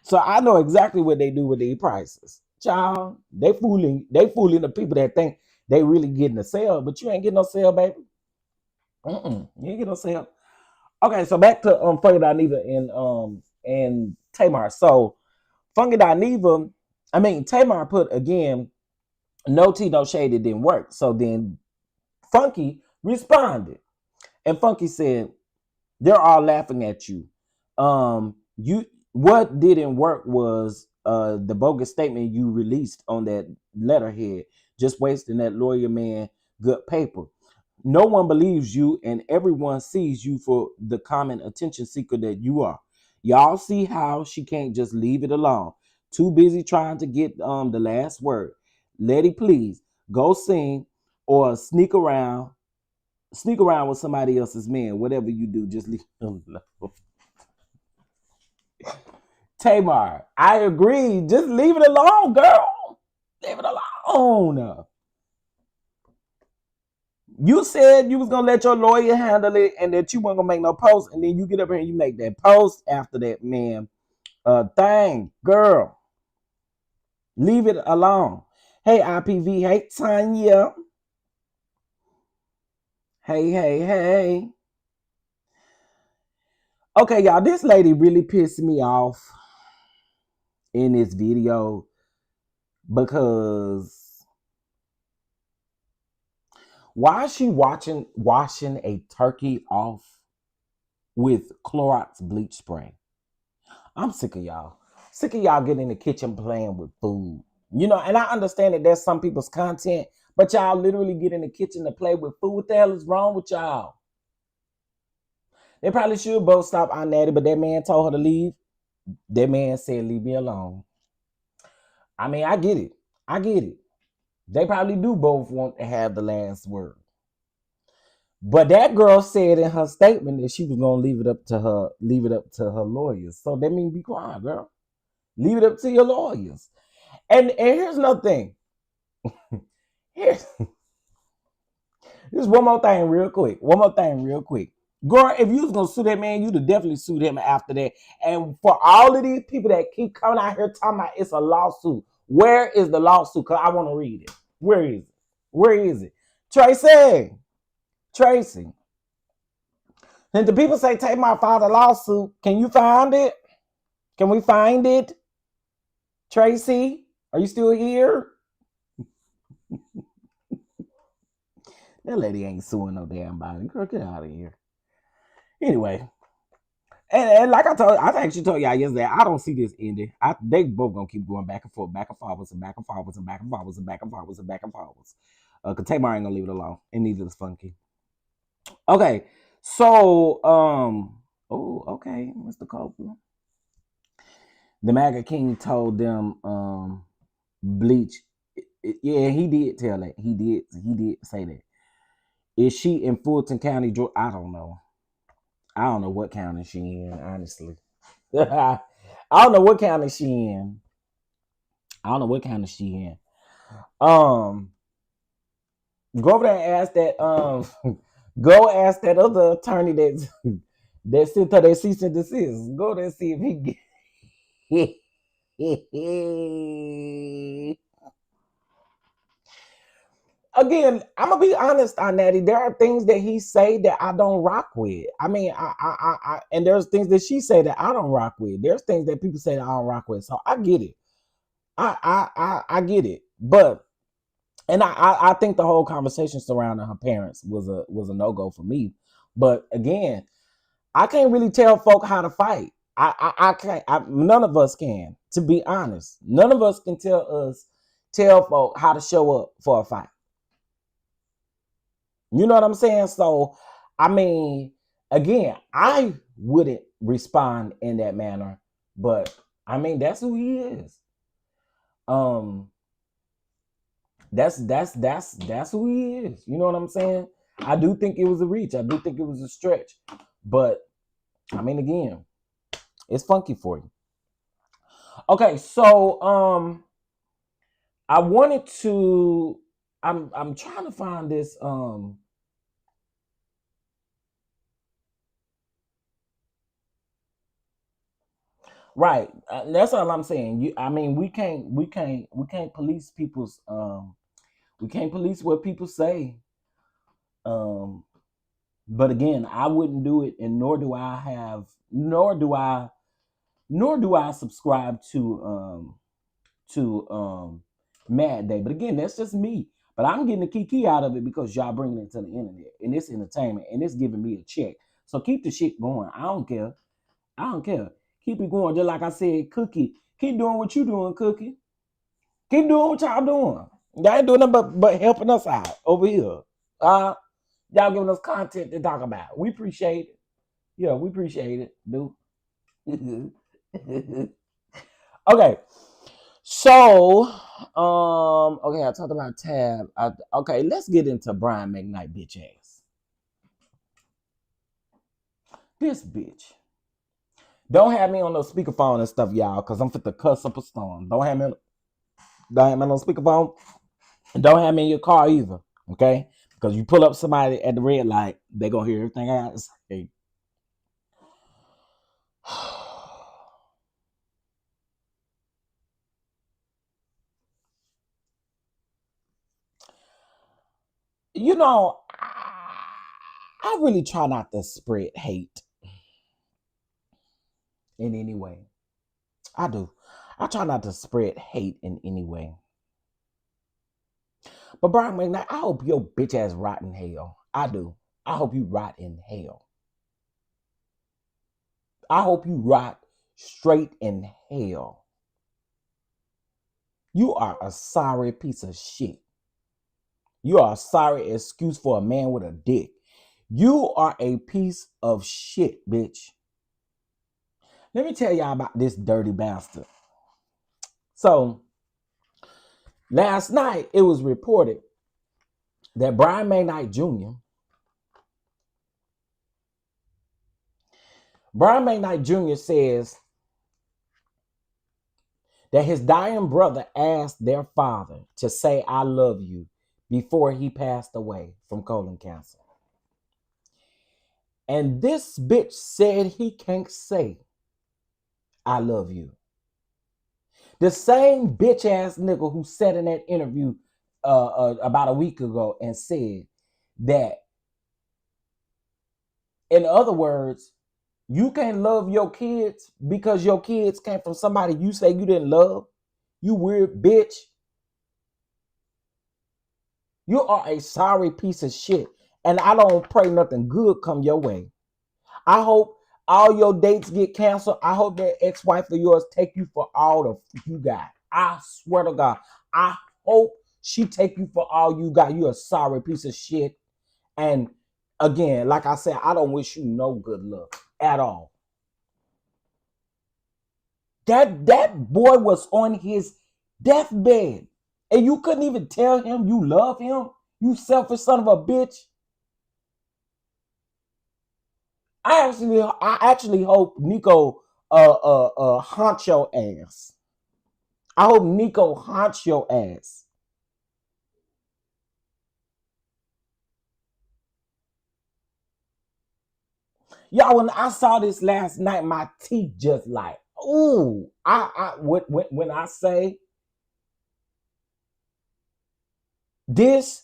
so I know exactly what they do with these prices. Child, they fooling the people that think they really getting a sale, but you ain't getting no sale, baby. You ain't getting no sale. Okay, so back to Funky Dineva and Tamar. So Funky Dineva, Tamar put again, no tea, no shade, it didn't work. So then Funky responded. And Funky said, they're all laughing at you. What didn't work was the bogus statement you released on that letterhead, just wasting that lawyer man good paper. No one believes you, and everyone sees you for the common attention seeker that you are. Y'all see how she can't just leave it alone. Too busy trying to get the last word. Letty, please go sing or sneak around with somebody else's man. Whatever you do, just leave him alone. Tamar, I agree. Just leave it alone, girl. Leave it alone. You said you was gonna let your lawyer handle it and that you weren't gonna make no post, and then you get up here and you make that post after that, man. Thing, girl. Leave it alone. Hey, IPV. Hey, Tanya. Hey. Okay, y'all, this lady really pissed me off in this video because why is she washing a turkey off with Clorox bleach spray? I'm sick of y'all. Sick of y'all getting in the kitchen playing with food. You know, and I understand that that's some people's content, but y'all literally get in the kitchen to play with food. What the hell is wrong with y'all? They probably should both stop on that, but that man told her to leave. That man said, leave me alone. I mean, I get it. They probably do both want to have the last word. But that girl said in her statement that she was gonna leave it up to her lawyers. So that means be quiet, girl. Leave it up to your lawyers. And here's another thing. Here's one more thing real quick. Girl, if you was gonna sue that man, you'd have definitely sued him after that. And for all of these people that keep coming out here talking about it's a lawsuit, Where is the lawsuit? Because I want to read it. Where is it? Where is it? Tracy. And the people say, take my father lawsuit. Can you find it? Can we find it? Tracy, are you still here? That lady ain't suing no damn body. Girl, get out of here. Anyway. And like I actually told y'all yesterday, I don't see this ending. They both gonna keep going back and forth, back and forwards, and back and forwards, and back and forwards, and back and forwards, and back and forwards. Cause Tamar ain't gonna leave it alone, and neither is Funky. Okay, so okay, Mr. Copeland. The MAGA King told them Bleach. Yeah, he did tell that. He did say that. Is she in Fulton County, Georgia? I don't know. I don't know what county she in, honestly. I don't know what county she in. Go over there and ask that. Go ask that other attorney that sent her that cease and desist. Go there and see if he get. Again, I'm gonna be honest on that. There are things that he say that I don't rock with. I mean, I and there's things that she say that I don't rock with. There's things that people say that I don't rock with. So I get it. I get it. But and I think the whole conversation surrounding her parents was a no-go for me. But again, I can't really tell folk how to fight. I can't. None of us can. To be honest, none of us can tell folk how to show up for a fight. You know what I'm saying? So, I mean, again, I wouldn't respond in that manner, but I mean, that's who he is. That's who he is. You know what I'm saying? I do think it was a reach. I do think it was a stretch, but I mean, again, it's Funky for you. Okay, so I wanted to. I'm trying to find this. Right. That's all I'm saying. I mean, we can't police people's. We can't police what people say. But again, I wouldn't do it, and nor do I subscribe to Mad Day. But again, that's just me. But I'm getting the kiki out of it because y'all bringing it to the internet, and it's entertainment, and it's giving me a check. So keep the shit going. I don't care. Keep it going. Just like I said, Cookie, keep doing what you doing, Cookie. Keep doing what y'all doing. Y'all ain't doing nothing but helping us out over here. Y'all giving us content to talk about. We appreciate it. Yeah, we appreciate it, dude. Okay. So, okay, I talked about Tab. Okay, let's get into Brian McKnight, bitch ass. This bitch. Don't have me on no speakerphone and stuff, y'all, because I'm fit to cuss up a storm. Don't have me on speakerphone. Don't have me in your car either, okay? Because you pull up somebody at the red light, they're going to hear everything I got to say. You know, I really try not to spread hate in any way. I do. I try not to spread hate in any way. But Brian McKnight, I hope your bitch ass rot in hell. I do. I hope you rot in hell. I hope you rot straight in hell. You are a sorry piece of shit. You are a sorry excuse for a man with a dick. You are a piece of shit, bitch. Let me tell y'all about this dirty bastard. So, last night it was reported that Brian McKnight Jr. says that his dying brother asked their father to say I love you before he passed away from colon cancer. And this bitch said he can't say I love you. The same bitch ass nigga who said in that interview about a week ago and said that, in other words, you can't love your kids because your kids came from somebody you say you didn't love. You weird bitch. You are a sorry piece of shit. And I don't pray nothing good come your way. I hope all your dates get canceled. I hope that ex-wife of yours take you for all the you got. I swear to God. I hope she take you for all you got. You a sorry piece of shit. And again, like I said, I don't wish you no good luck at all. That boy was on his deathbed. And you couldn't even tell him you love him? You selfish son of a bitch. I actually hope Nico haunt your ass. I hope Nico haunts your ass. Y'all, when I saw this last night, my teeth just like, ooh. When I say this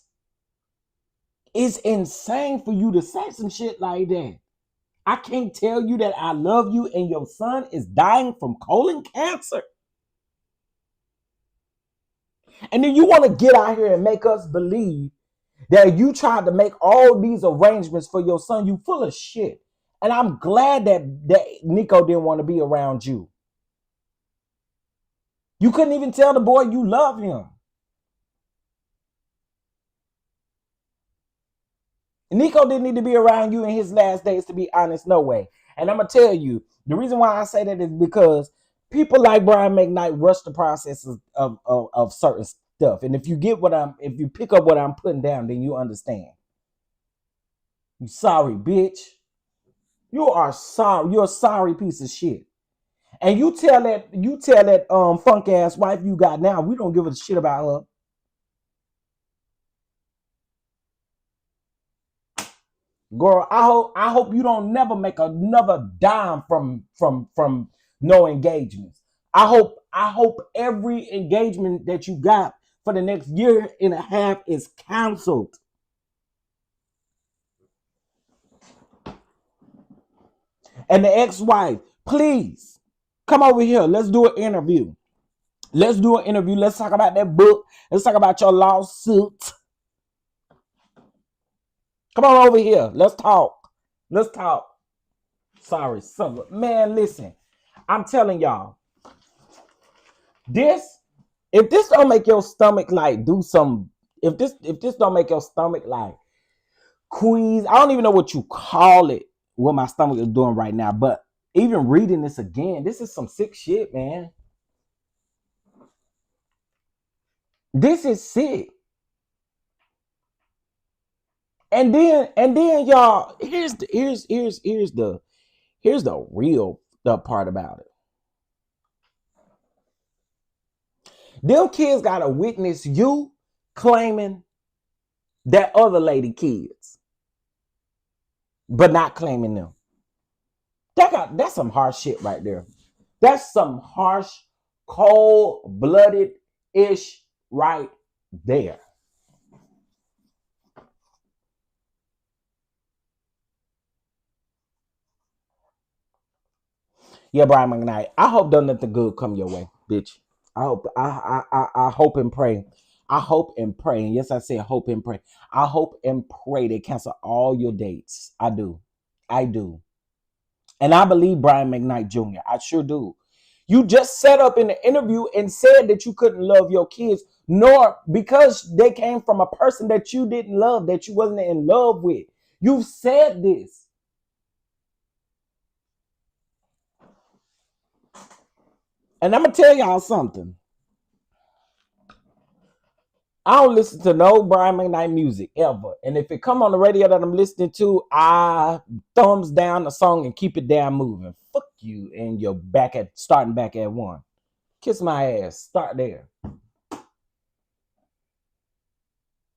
is insane for you to say some shit like that. I can't tell you that I love you and your son is dying from colon cancer. And then you want to get out here and make us believe that you tried to make all these arrangements for your son. You full of shit. And I'm glad that Nico didn't want to be around you. You couldn't even tell the boy you love him. Nico didn't need to be around you in his last days, to be honest, no way. And I'm going to tell you, the reason why I say that is because people like Brian McKnight rush the processes of certain stuff. And if you pick up what I'm putting down, then you understand. You sorry, bitch. You are sorry. You're a sorry piece of shit. And you tell that funk ass wife you got now, we don't give a shit about her. Girl, I hope you don't never make another dime from no engagements. I hope every engagement that you got for the next year and a half is canceled. And the ex-wife, please come over here. Let's do an interview. Let's talk about that book. Let's talk about your lawsuit. Come on over here. Let's talk. Sorry, son. Man, listen. I'm telling y'all. If this don't make your stomach like do some, if this don't make your stomach like quease, I don't even know what you call it, what my stomach is doing right now, but even reading this again, this is some sick shit, man. This is sick. And then y'all, here's the real part about it. Them kids gotta witness you claiming that other lady kids, but not claiming them. That's some harsh shit right there. That's some harsh, cold-blooded ish right there. Yeah, Brian McKnight. I hope don't let the good come your way, bitch. I hope and pray. I hope and pray. And yes, I say hope and pray. I hope and pray they cancel all your dates. I do. And I believe Brian McKnight Jr. I sure do. You just set up in the interview and said that you couldn't love your kids, nor because they came from a person that you didn't love, that you wasn't in love with. You've said this. And I'm going to tell y'all something. I don't listen to no Brian McKnight music ever. And if it come on the radio that I'm listening to, I thumbs down the song and keep it down moving. Fuck you and you're starting back at one. Kiss my ass. Start there.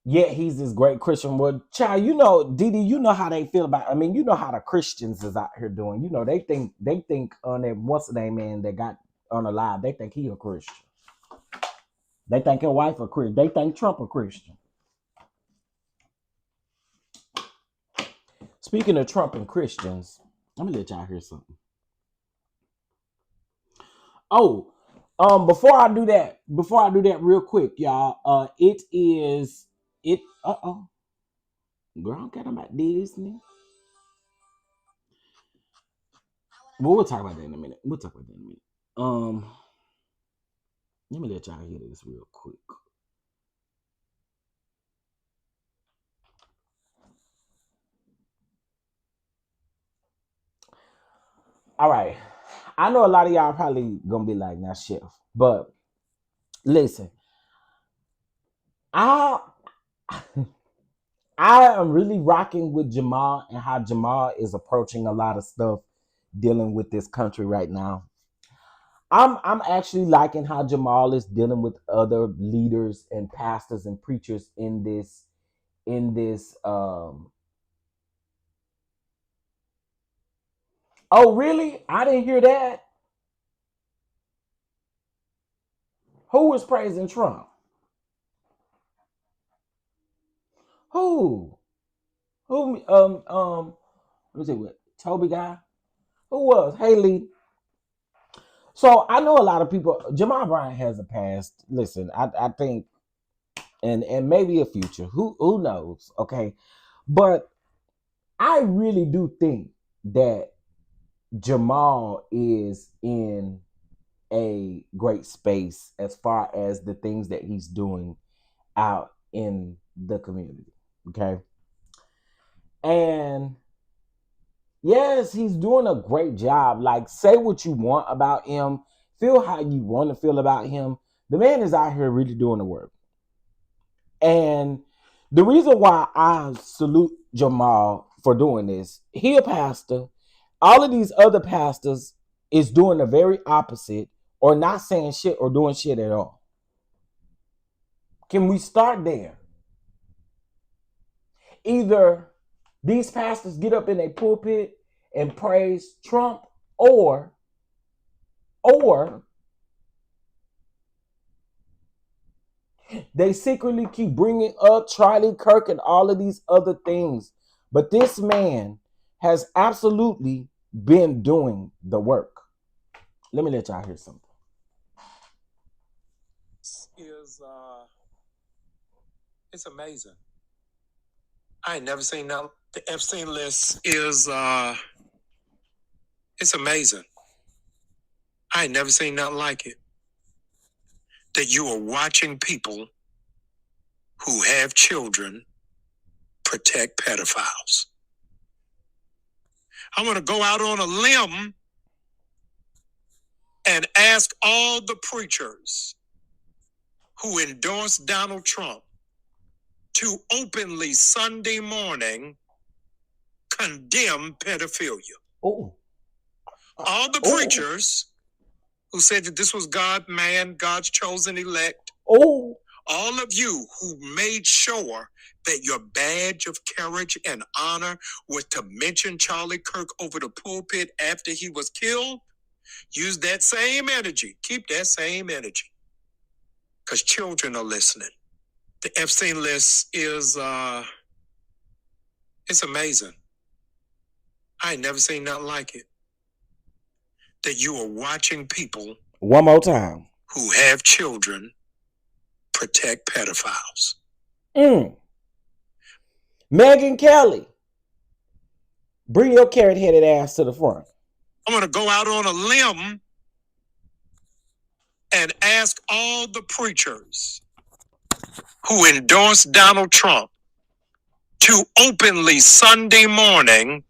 Yeah, he's this great Christian. Well, child, you know, Didi, you know how they feel about. I mean, you know how the Christians is out here doing. You know, they think on that what's the name man that got on the live. They think he a Christian. They think your wife a Christian. They think Trump a Christian. Speaking of Trump and Christians, let me let y'all hear something. Oh, before I do that real quick, y'all, it is it girl, get about Disney. Well, we'll talk about that in a minute. Let me let y'all hear this real quick. All right. I know a lot of y'all probably gonna be like, "Now, chef," but listen, I I am really rocking with Jamal and how Jamal is approaching a lot of stuff dealing with this country right now. I'm actually liking how Jamal is dealing with other leaders and pastors and preachers in this. Oh, really? I didn't hear that. Who was praising Trump? Who? Who? Let me see what Toby guy. Who was Haley? So I know a lot of people. Jamal Bryant has a past. Listen, I think, and maybe a future. Who knows? Okay, but I really do think that Jamal is in a great space as far as the things that he's doing out in the community. Okay. And yes, he's doing a great job. Like, say what you want about him, feel how you want to feel about him. The man is out here really doing the work. And the reason why I salute Jamal for doing this, he a pastor. All of these other pastors is doing the very opposite or not saying shit or doing shit at all. Can we start there? Either these pastors get up in a pulpit and praise Trump, or they secretly keep bringing up Charlie Kirk and all of these other things. But this man has absolutely been doing the work. Let me let y'all hear something. It's amazing. I ain't never seen that. The Epstein list is it's amazing. I ain't never seen nothing like it. That you are watching people who have children protect pedophiles. I'm going to go out on a limb and ask all the preachers who endorsed Donald Trump to openly Sunday morning condemn pedophilia. Oh. All the preachers who said that this was God's chosen elect. Oh. All of you who made sure that your badge of courage and honor was to mention Charlie Kirk over the pulpit after he was killed, use that same energy. Keep that same energy. Because children are listening. The Epstein list is, it's amazing. I ain't never seen nothing like it. That you are watching people. One more time. Who have children protect pedophiles. Megyn Kelly, bring your carrot-headed ass to the front. I'm going to go out on a limb and ask all the preachers who endorsed Donald Trump to openly Sunday morning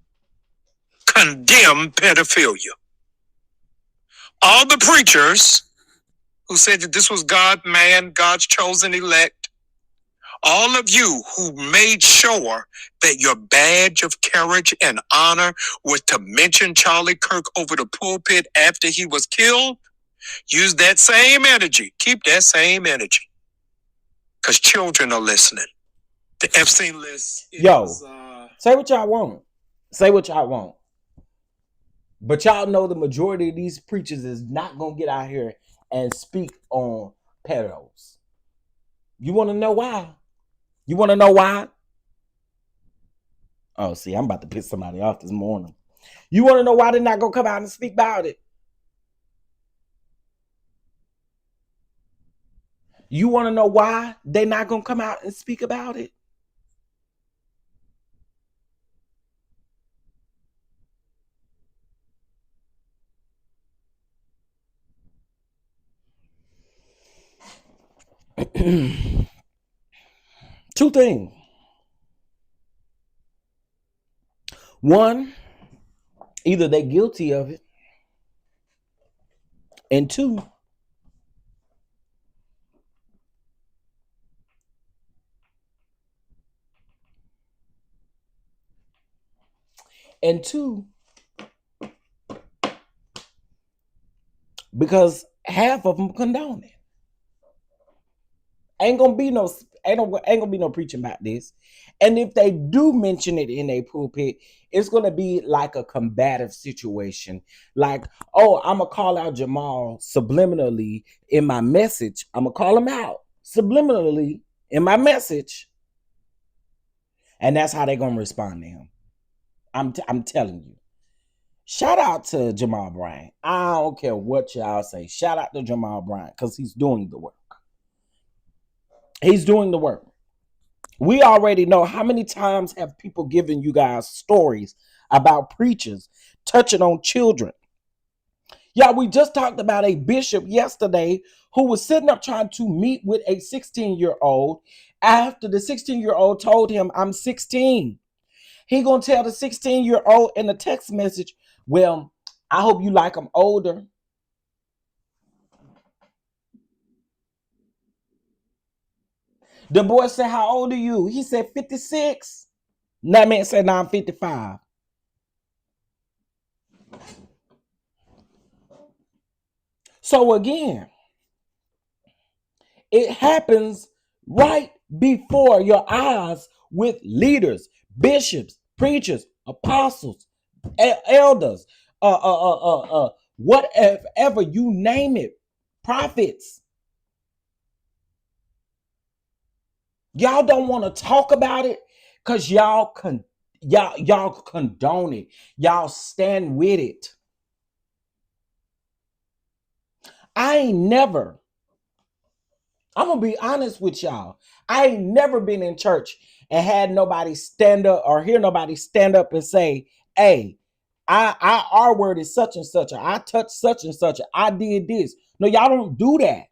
condemn pedophilia. All the preachers who said that this was God's chosen elect, all of you who made sure that your badge of courage and honor was to mention Charlie Kirk over the pulpit after he was killed, use that same energy. Keep that same energy. Because children are listening. The Epstein list is... say what y'all want. Say what y'all want. But y'all know the majority of these preachers is not going to get out here and speak on pedos. You want to know why? You want to know why? Oh, see, I'm about to piss somebody off this morning. You want to know why they're not going to come out and speak about it? You want to know why they're not going to come out and speak about it? Two things. One, either they're guilty of it, and two, and two, because half of them condone it. Ain't gonna be no preaching about this. And if they do mention it in a pulpit, it's gonna be like a combative situation. Like, oh, I'm gonna call out Jamal subliminally in my message. I'm gonna call him out subliminally in my message, and that's how they're gonna respond to him. I'm telling you. Shout out to Jamal Bryant. I don't care what y'all say. Shout out to Jamal Bryant because he's doing the work. He's doing the work. We already know how many times have people given you guys stories about preachers touching on children. Yeah, we just talked about a bishop yesterday who was sitting up trying to meet with a 16-year-old after the 16-year-old told him, I'm 16. He gonna tell the 16-year-old in the text message, well, I hope you like them older. The boy said, how old are you? He said 56. That man said, now I'm 55. So again, it happens right before your eyes with leaders, bishops, preachers, apostles, elders, whatever you name it, prophets. Y'all don't want to talk about it because y'all condone it. Y'all stand with it. I'm gonna be honest with y'all. I ain't never been in church and had nobody stand up or hear nobody stand up and say, hey, our word is such and such, or I touched such and such, or I did this. No, y'all don't do that.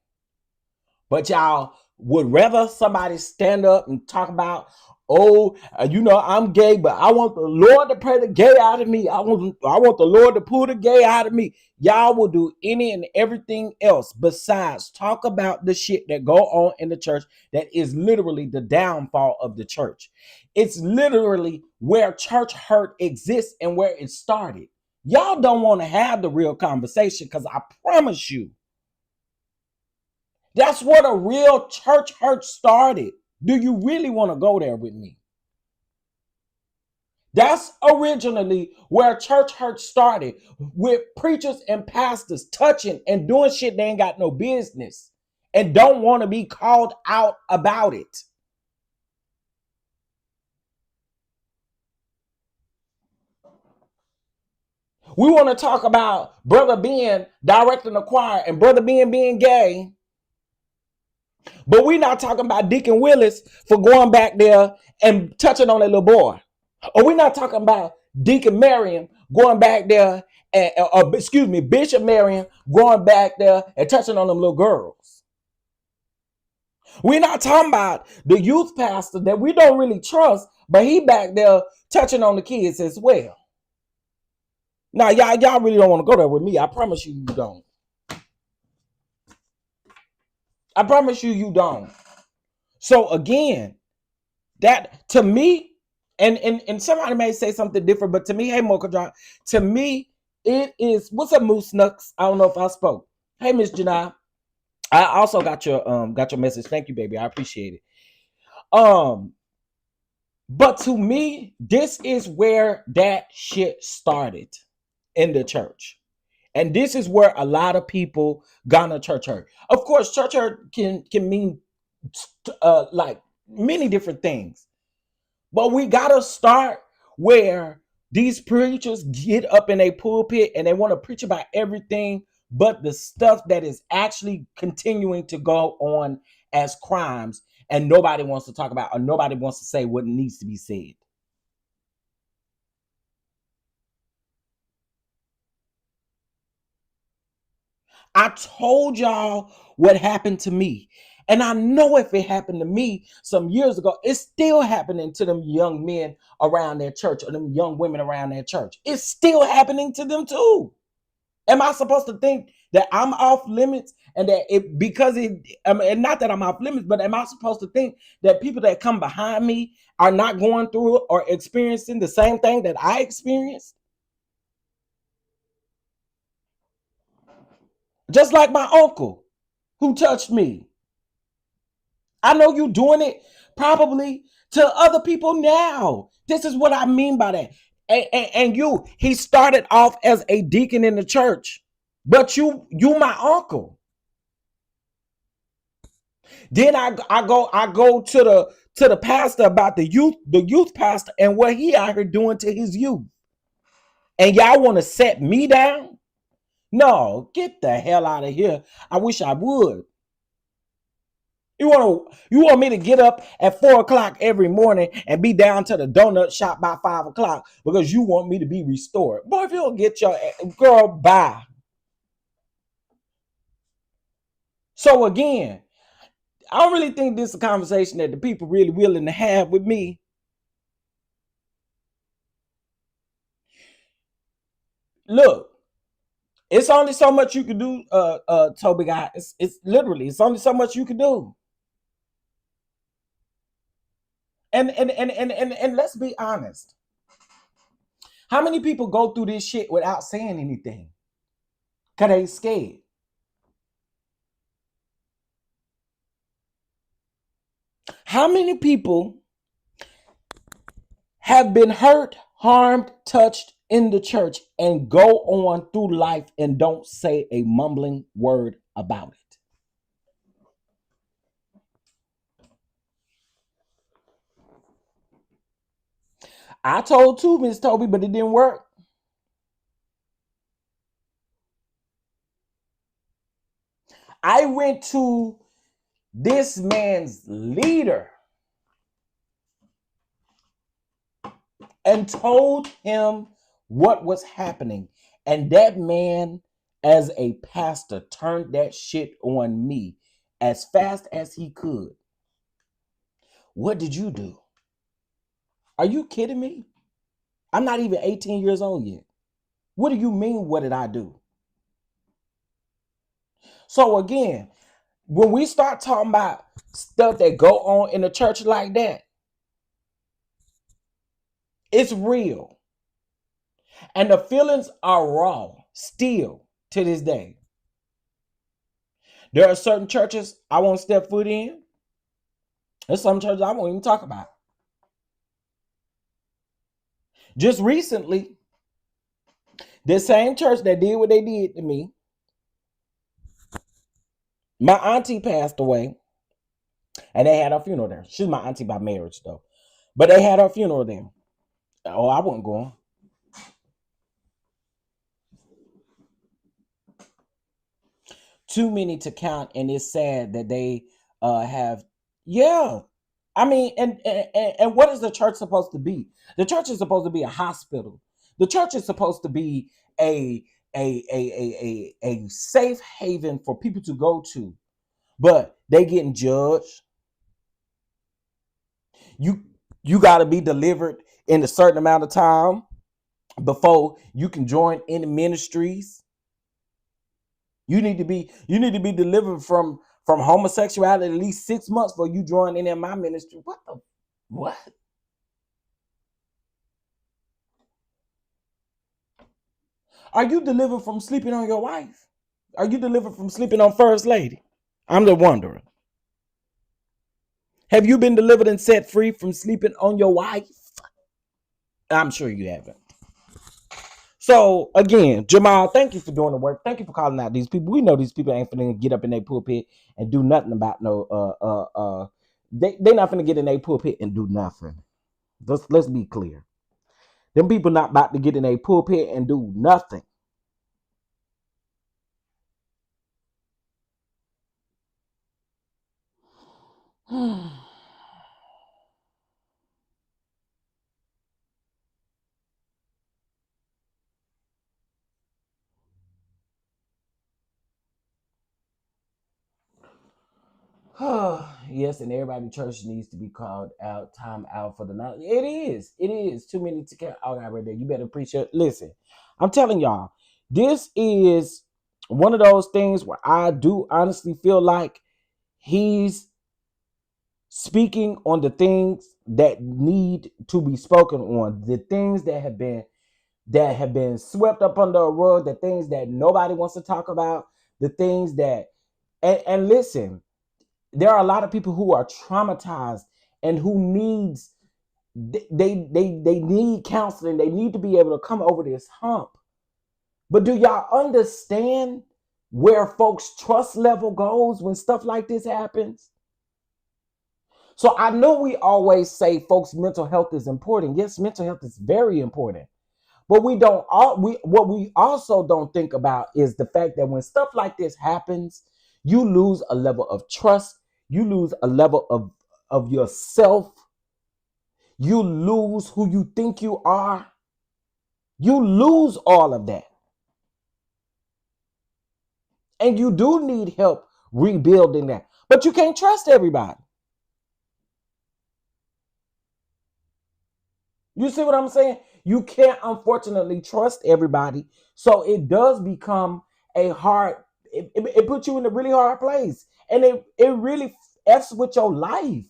But y'all would rather somebody stand up and talk about, oh, I'm gay, but I want the Lord to pray the gay out of me. I want the Lord to pull the gay out of me. Y'all will do any and everything else besides talk about the shit that go on in the church that is literally the downfall of the church. It's literally where church hurt exists and where it started. Y'all don't want to have the real conversation because I promise you, that's where the real church hurt started. Do you really want to go there with me? That's originally where church hurt started, with preachers and pastors touching and doing shit they ain't got no business and don't want to be called out about it. We want to talk about Brother Ben directing the choir and Brother Ben being gay. But we're not talking about Deacon Willis for going back there and touching on that little boy. Or we're not talking about Deacon Marion going back there, Bishop Marion going back there and touching on them little girls. We're not talking about the youth pastor that we don't really trust, but he back there touching on the kids as well. Now, y'all really don't want to go there with me. I promise you don't. I promise you don't. So again, that to me, and somebody may say something different, but to me, hey Mocha Drop, to me, it is, what's up, Moose Nucks? I don't know if I spoke. Hey, Miss Janai. I also got your message. Thank you, baby. I appreciate it. But to me, this is where that shit started in the church. And this is where a lot of people got a church hurt. Of course, church hurt can mean like many different things. But we gotta start where these preachers get up in a pulpit and they want to preach about everything but the stuff that is actually continuing to go on as crimes, and nobody wants to talk about, or nobody wants to say what needs to be said. I told y'all what happened to me. And I know if it happened to me some years ago, it's still happening to them young men around their church or them young women around their church. It's still happening to them too. Am I supposed to think that I'm off limits and that it because it and not that I'm off limits, but am I supposed to think that people that come behind me are not going through or experiencing the same thing that I experienced? Just like my uncle who touched me. I know you doing it probably to other people now. This is what I mean by that. And he started off as a deacon in the church, but you my uncle. Then I go to the pastor about the youth pastor and what he out here doing to his youth. And y'all want to set me down? No, get the hell out of here. I wish I would. You want me to get up at 4 o'clock every morning and be down to the donut shop by 5 o'clock because you want me to be restored? Boy, if you don't get your girl, bye. So again, I don't really think this is a conversation that the people really willing to have with me. Look, it's only so much you can do, Toby guy. It's literally, it's only so much you can do. And let's be honest. How many people go through this shit without saying anything? Cause they scared. How many people have been hurt, harmed, touched in the church and go on through life and don't say a mumbling word about it? I told too, Miss Toby, but it didn't work. I went to this man's leader and told him what was happening. And that man, as a pastor, turned that shit on me as fast as he could. What did you do? Are you kidding me? I'm not even 18 years old yet. What do you mean, what did I do? So again, when we start talking about stuff that go on in the church like that, it's real. And the feelings are raw still to this day. There are certain churches I won't step foot in. There's some churches I won't even talk about. Just recently, this same church that did what they did to me, my auntie passed away, and they had her funeral there. She's my auntie by marriage, though. But they had her funeral there. Oh, I wasn't going. Too many to count, and it's sad that they have, yeah. I mean, and what is the church supposed to be? The church is supposed to be a hospital. The church is supposed to be a safe haven for people to go to, but they getting judged. You got to be delivered in a certain amount of time before you can join any ministries. You need to be delivered from homosexuality at least 6 months before you join any of my ministry. What? Are you delivered from sleeping on your wife? Are you delivered from sleeping on first lady? I'm the wondering. Have you been delivered and set free from sleeping on your wife? I'm sure you haven't. So again, Jamal, thank you for doing the work. Thank you for calling out these people. We know these people ain't finna get up in their pulpit and do nothing about no they not finna get in their pulpit and do nothing. Let's be clear. Them people not about to get in a pulpit and do nothing. Yes, and everybody in church needs to be called out, time out for the night. It is. It is. Too many to count. All right, right there. You better appreciate. Listen, I'm telling y'all, this is one of those things where I do honestly feel like he's speaking on the things that need to be spoken on, the things that have been swept up under a rug, the things that nobody wants to talk about, the things that and listen, there are a lot of people who are traumatized and who needs they need counseling. They need to be able to come over this hump. But do y'all understand where folks' trust level goes when stuff like this happens? So I know we always say folks' mental health is important. Yes, mental health is very important. But we don't all we what we also don't think about is the fact that when stuff like this happens, you lose a level of trust, you lose a level of yourself, you lose who you think you are, you lose all of that. And you do need help rebuilding that. But you can't trust everybody. You see what I'm saying? You can't unfortunately trust everybody. So it does become a hard, it puts you in a really hard place. And it really F's with your life.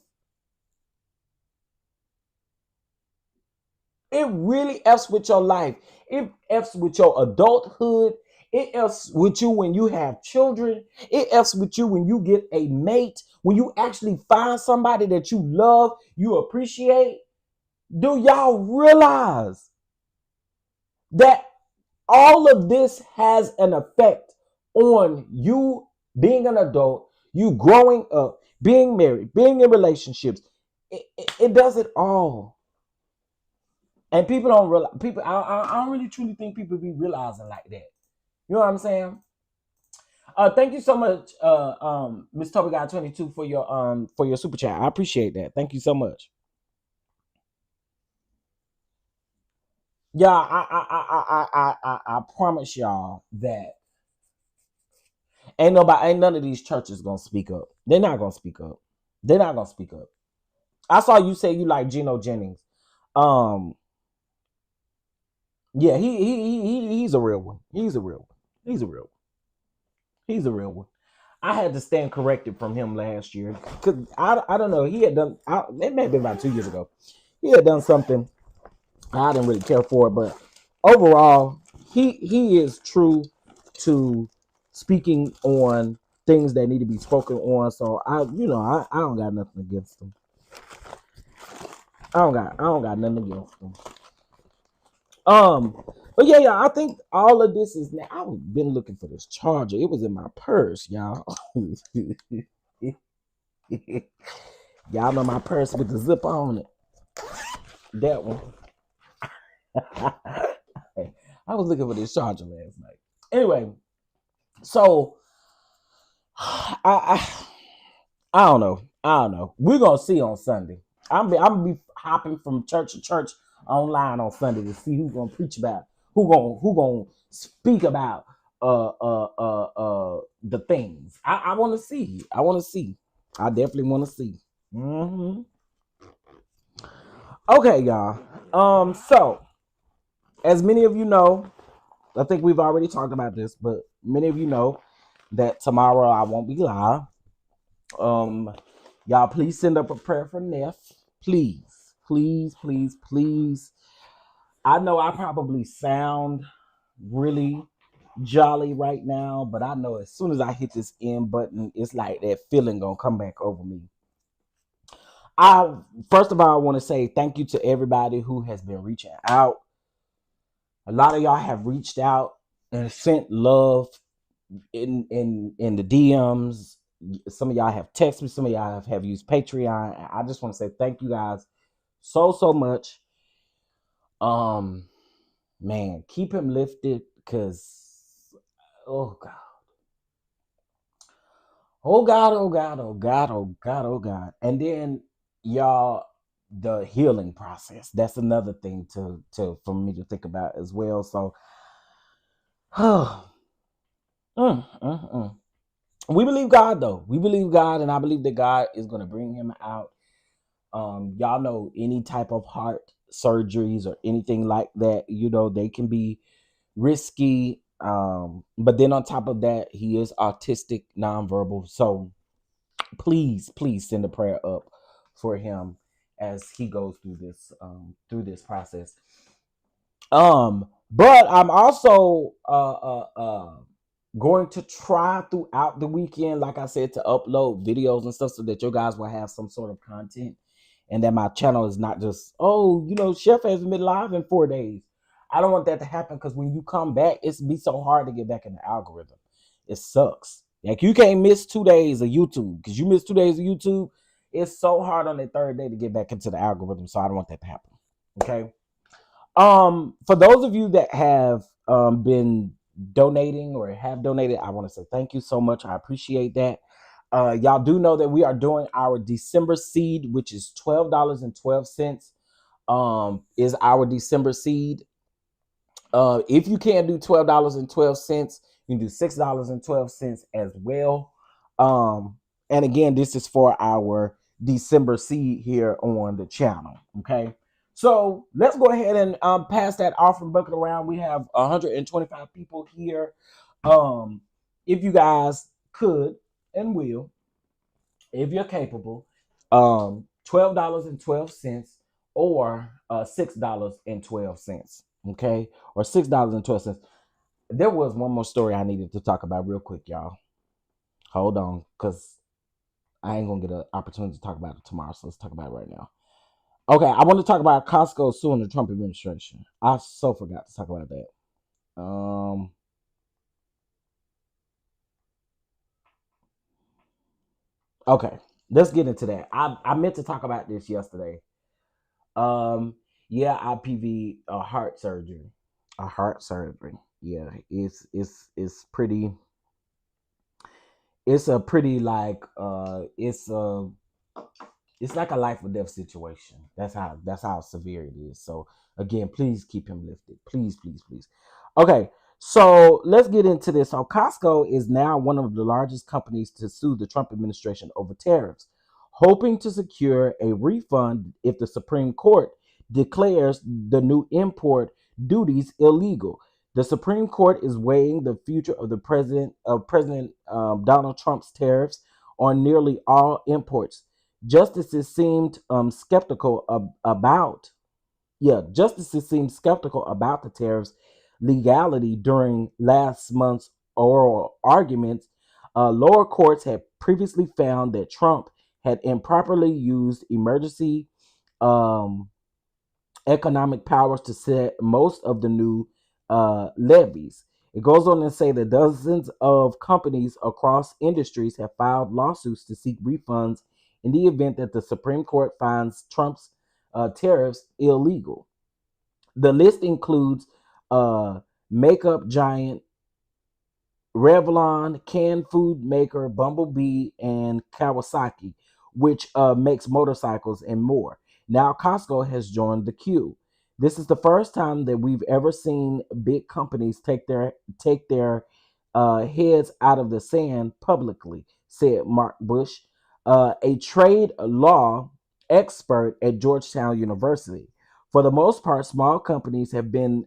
It really F's with your life. It F's with your adulthood. It F's with you when you have children. It F's with you when you get a mate. When you actually find somebody that you love, you appreciate. Do y'all realize that all of this has an effect on you being an adult, you growing up, being married, being in relationships? It does it all. And people don't realize, I don't really truly think people be realizing like that. You know what I'm saying? Thank you so much, Miss Toby Guy 22 for your super chat. I appreciate that. Thank you so much. Yeah, I promise y'all that ain't none of these churches gonna speak up. They're not gonna speak up. They're not gonna speak up. I saw you say you like Geno Jennings. Um, yeah, he's a real one. He's a real one. He's a real one. He's a real one. I had to stand corrected from him last year because I don't know, he had done it may have been about 2 years ago. He had done something I didn't really care for it, but overall, he is true to speaking on things that need to be spoken on. So I don't got nothing against him. I don't got nothing against him. But yeah, I think all of this is now. I've been looking for this charger. It was in my purse, y'all. Y'all know my purse with the zip on it. That one. I was looking for this charger last night. Anyway, so I don't know. I don't know. We're gonna see on Sunday. I'm gonna be hopping from church to church online on Sunday to see who's gonna preach about, who gonna speak about the things. I want to see. I want to see. I definitely want to see. Mm-hmm. Okay, y'all. So as many of you know, I think we've already talked about this, but many of you know that tomorrow I won't be live. Y'all please send up a prayer for Neff. Please, please, please, please. I know I probably sound really jolly right now, but I know as soon as I hit this end button, it's like that feeling gonna come back over me. I First of all, I want to say thank you to everybody who has been reaching out. A lot of y'all have reached out and sent love in the DMs. Some of y'all have texted me. Some of y'all have used Patreon. I just want to say thank you guys so much. Um, man, keep him lifted because oh god, oh god, oh god, oh god, oh god, oh god, and then y'all, the healing process. That's another thing to for me to think about as well. So, mm, mm, mm. We believe God though. We believe God, and I believe that God is going to bring him out. Y'all know any type of heart surgeries or anything like that, they can be risky. But then on top of that, he is autistic, nonverbal. So please send a prayer up for him as he goes through this process. But I'm also going to try throughout the weekend, like I said, to upload videos and stuff so that you guys will have some sort of content, and that my channel is not just, oh, Chef hasn't been live in 4 days. I don't want that to happen, because when you come back, it's be so hard to get back in the algorithm. It sucks. Like, you can't miss 2 days of YouTube, because you miss 2 days of YouTube. It's so hard on the third day to get back into the algorithm. So I don't want that to happen. Okay. For those of you that have been donating or have donated, I want to say thank you so much. I appreciate that. Y'all do know that we are doing our December seed, which is $12.12. Is our December seed. If you can't do $12.12, you can do $6.12 as well. And again, this is for our December seed here on the channel. Okay. So let's go ahead and pass that offering bucket around. We have 125 people here. If you guys could and will, if you're capable, $12.12 or $6.12. Okay, or $6.12. There was one more story I needed to talk about real quick, y'all. Hold on, because I ain't gonna get an opportunity to talk about it tomorrow. So let's talk about it right now. Okay, I want to talk about Costco suing the Trump administration. I so forgot to talk about that. Okay, let's get into that. I meant to talk about this yesterday. Yeah, IPV, heart surgery. A heart surgery. Yeah, it's pretty. It's a pretty like it's like a life or death situation. That's how severe it is. So again, please keep him lifted. Please. Okay, so let's get into this. So Costco is now one of the largest companies to sue the Trump administration over tariffs, hoping to secure a refund if the Supreme Court declares the new import duties illegal. The Supreme Court is weighing the future of the President Donald Trump's tariffs on nearly all imports. Justices seemed skeptical about Justices seemed skeptical about the tariffs legality during last month's oral arguments. Lower courts had previously found that Trump had improperly used emergency um, economic powers to set most of the new levies. It goes on to say that dozens of companies across industries have filed lawsuits to seek refunds in the event that the Supreme Court finds Trump's tariffs illegal. The list includes uh, makeup giant Revlon, canned food maker Bumblebee, and Kawasaki, which makes motorcycles and more. Now Costco has joined the queue. This is the first time that we've ever seen big companies take their heads out of the sand publicly, said Mark Bush, a trade law expert at Georgetown University. For the most part, small companies have been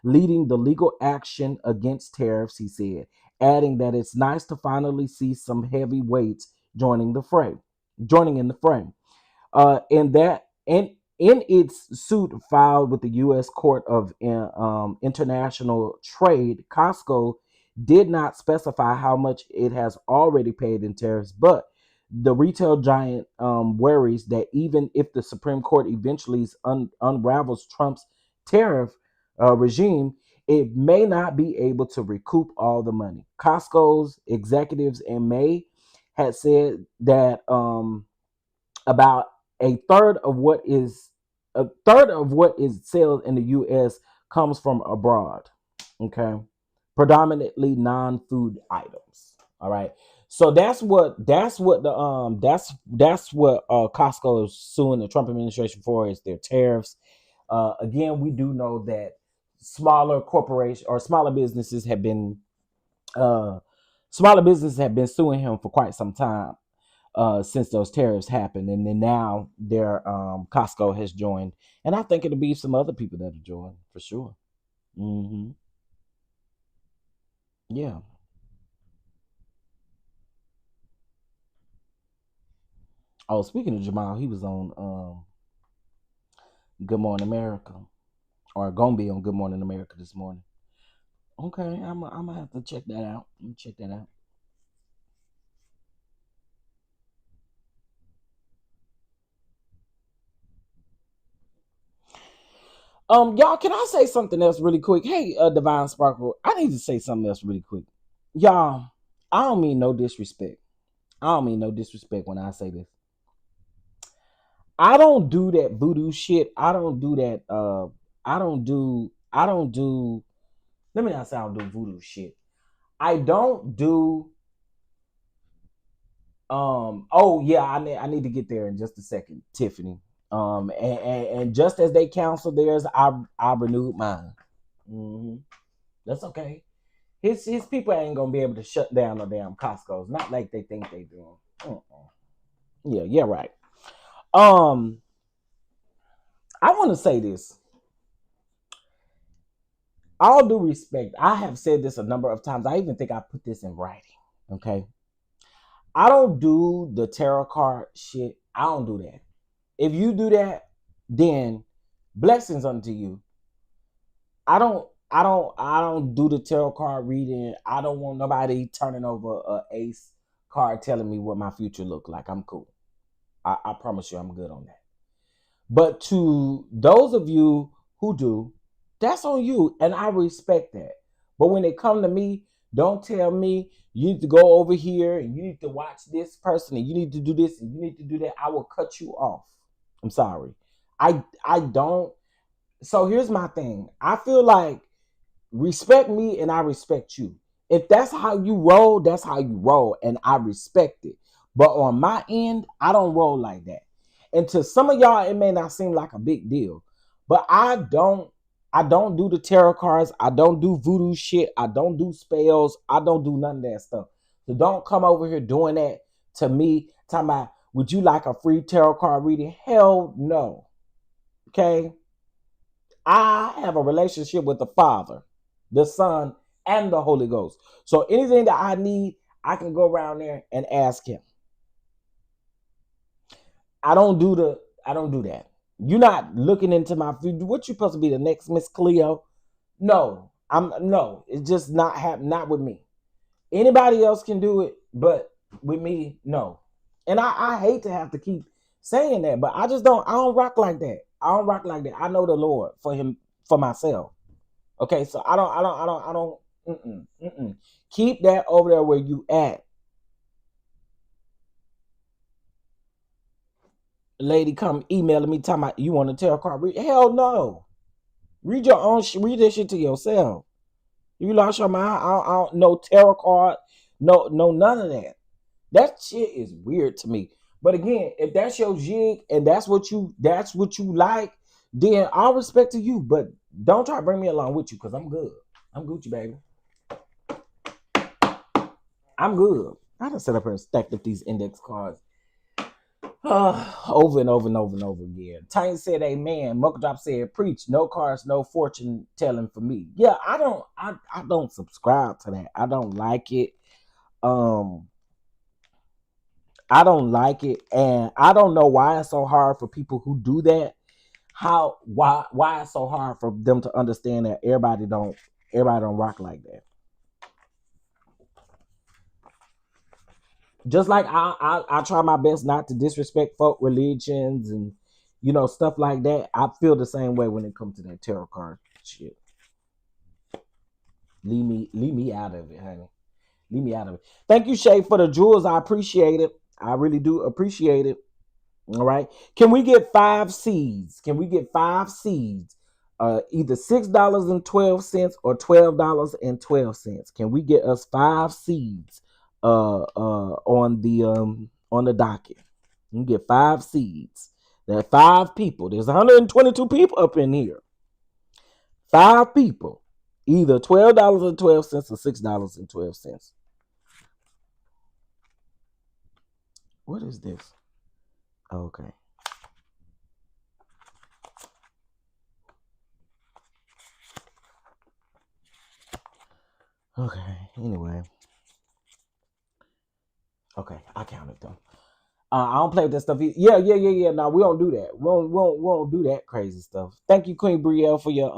leading the legal action against tariffs, he said, adding that it's nice to finally see some heavyweights joining in the fray. In its suit filed with the U.S. Court of International Trade, Costco did not specify how much it has already paid in tariffs, but the retail giant worries that even if the Supreme Court eventually unravels Trump's tariff regime, it may not be able to recoup all the money. Costco's executives in May had said that about a third of what is sold in the U.S. comes from abroad. Okay, predominantly non-food items. All right, so that's what Costco is suing the Trump administration for, is their tariffs. Again, we do know that smaller corporations or uh, smaller businesses have been suing him for quite some time, since those tariffs happened, and then now their Costco has joined, and I think it'll be some other people that'll join for sure. Hmm. Yeah. Oh, speaking of Jamal, he was on Good Morning America, or gonna be on Good Morning America this morning. Okay, I'm gonna have to check that out. Let me check that out. Y'all, can I say something else really quick? Hey, Divine Sparkle, I need to say something else really quick. Y'all, I don't mean no disrespect. I don't mean no disrespect when I say this. I don't do that voodoo shit. I don't do that. I don't do. Let me not say I don't do voodoo shit. I don't do. Oh yeah, I need to get there in just a second, Tiffany. And just as they canceled theirs, I renewed mine. Hmm. That's okay. His people ain't gonna be able to shut down no damn Costco's. Not like they think they do. Uh-uh. Yeah, yeah, right. Um, I want to say this. All due respect, I have said this a number of times. I even think I put this in writing. Okay. I don't do the tarot card shit. I don't do that. If you do that, then blessings unto you. I don't do the tarot card reading. I don't want nobody turning over a ace card telling me what my future look like. I'm cool. I promise you I'm good on that. But to those of you who do, that's on you, and I respect that. But when they come to me, don't tell me you need to go over here and you need to watch this person and you need to do this and you need to do that. I will cut you off. I'm sorry. I don't. So here's my thing. I feel like respect me and I respect you. If that's how you roll, that's how you roll, and I respect it. But on my end, I don't roll like that. And to some of y'all, it may not seem like a big deal, but I don't do the tarot cards. I don't do voodoo shit. I don't do spells. I don't do none of that stuff. So don't come over here doing that to me. Talking about, would you like a free tarot card reading? Hell no. Okay. I have a relationship with the Father, the Son, and the Holy Ghost. So anything that I need, I can go around there and ask him. I don't do that. You're not looking into my future. What you supposed to be, the next Miss Cleo? No. No. It's just not with me. Anybody else can do it, but with me, no. And I hate to have to keep saying that, but I don't rock like that. I don't rock like that. I know the Lord for myself. Okay, so I don't. Mm-mm, mm-mm. Keep that over there where you at. Lady come emailing me talking about you want a tarot card read. Hell no. Read your own read this shit to yourself. You lost your mind. I don't no tarot card. No, none of that. That shit is weird to me. But again, if that's your jig and that's what you like, then I'll respect to you. But don't try to bring me along with you because I'm good. I'm Gucci, baby. I'm good. I done set up and stacked up these index cards over and over and over and over again. Tiny said, "Amen." Mocha Drop said, "Preach. No cards, no fortune telling for me." Yeah, I don't subscribe to that. I don't like it. Um, I don't like it, and I don't know why it's so hard for people who do that. Why it's so hard for them to understand that everybody don't rock like that. Just like I try my best not to disrespect folk religions and stuff like that. I feel the same way when it comes to that tarot card shit. Leave me out of it, honey. Leave me out of it. Thank you, Shay, for the jewels. I appreciate it. I really do appreciate it. All right. Can we get 5 seeds? Can we get 5 seeds? Either $6.12 or $12.12. Can we get us 5 seeds on the docket? You get 5 seeds. There are 5 people. There's 122 people up in here. 5 people. Either $12.12 or $6.12. What is this? Okay. Okay. Anyway. Okay. I counted them. I don't play with that stuff. Yeah. No, we don't do that. We don't do that crazy stuff. Thank you, Queen Brielle, for your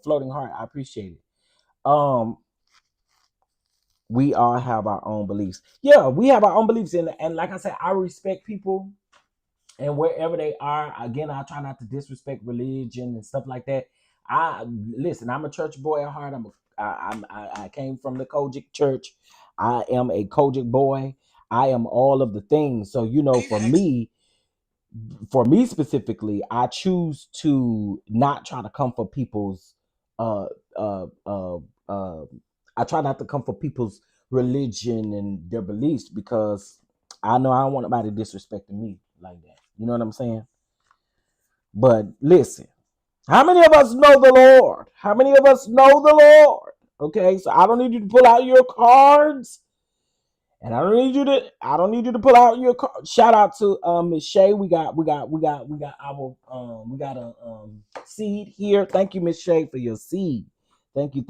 floating heart. I appreciate it. We all have our own beliefs. Yeah, we have our own beliefs, and like I said, I respect people and wherever they are. Again, I try not to disrespect religion and stuff like that. Listen. I'm a church boy at heart. I came from the Kojic church. I am a Kojic boy. I am all of the things. So for me specifically, I choose to not try to come for people's. Uh, uh, uh, uh, I try not to come for people's religion and their beliefs because I know I don't want nobody disrespecting me like that. You know what I'm saying? But listen, how many of us know the Lord? How many of us know the Lord? Okay, so I don't need you to pull out your cards, and I don't need you to pull out your card. Shout out to Miss Shay. We got a seed here. Thank you, Miss Shay, for your seed. Thank you.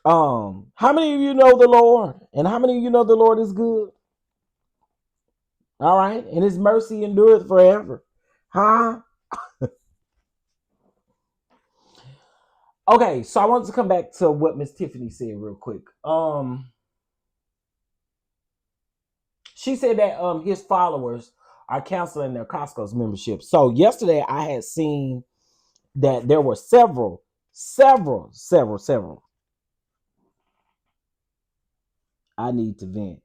How many of you know the Lord? And how many of you know the Lord is good? All right, and His mercy endureth forever. Huh? Okay, so I wanted to come back to what Miss Tiffany said real quick. She said that his followers are canceling their Costco's membership. So yesterday I had seen that there were several. I need to vent.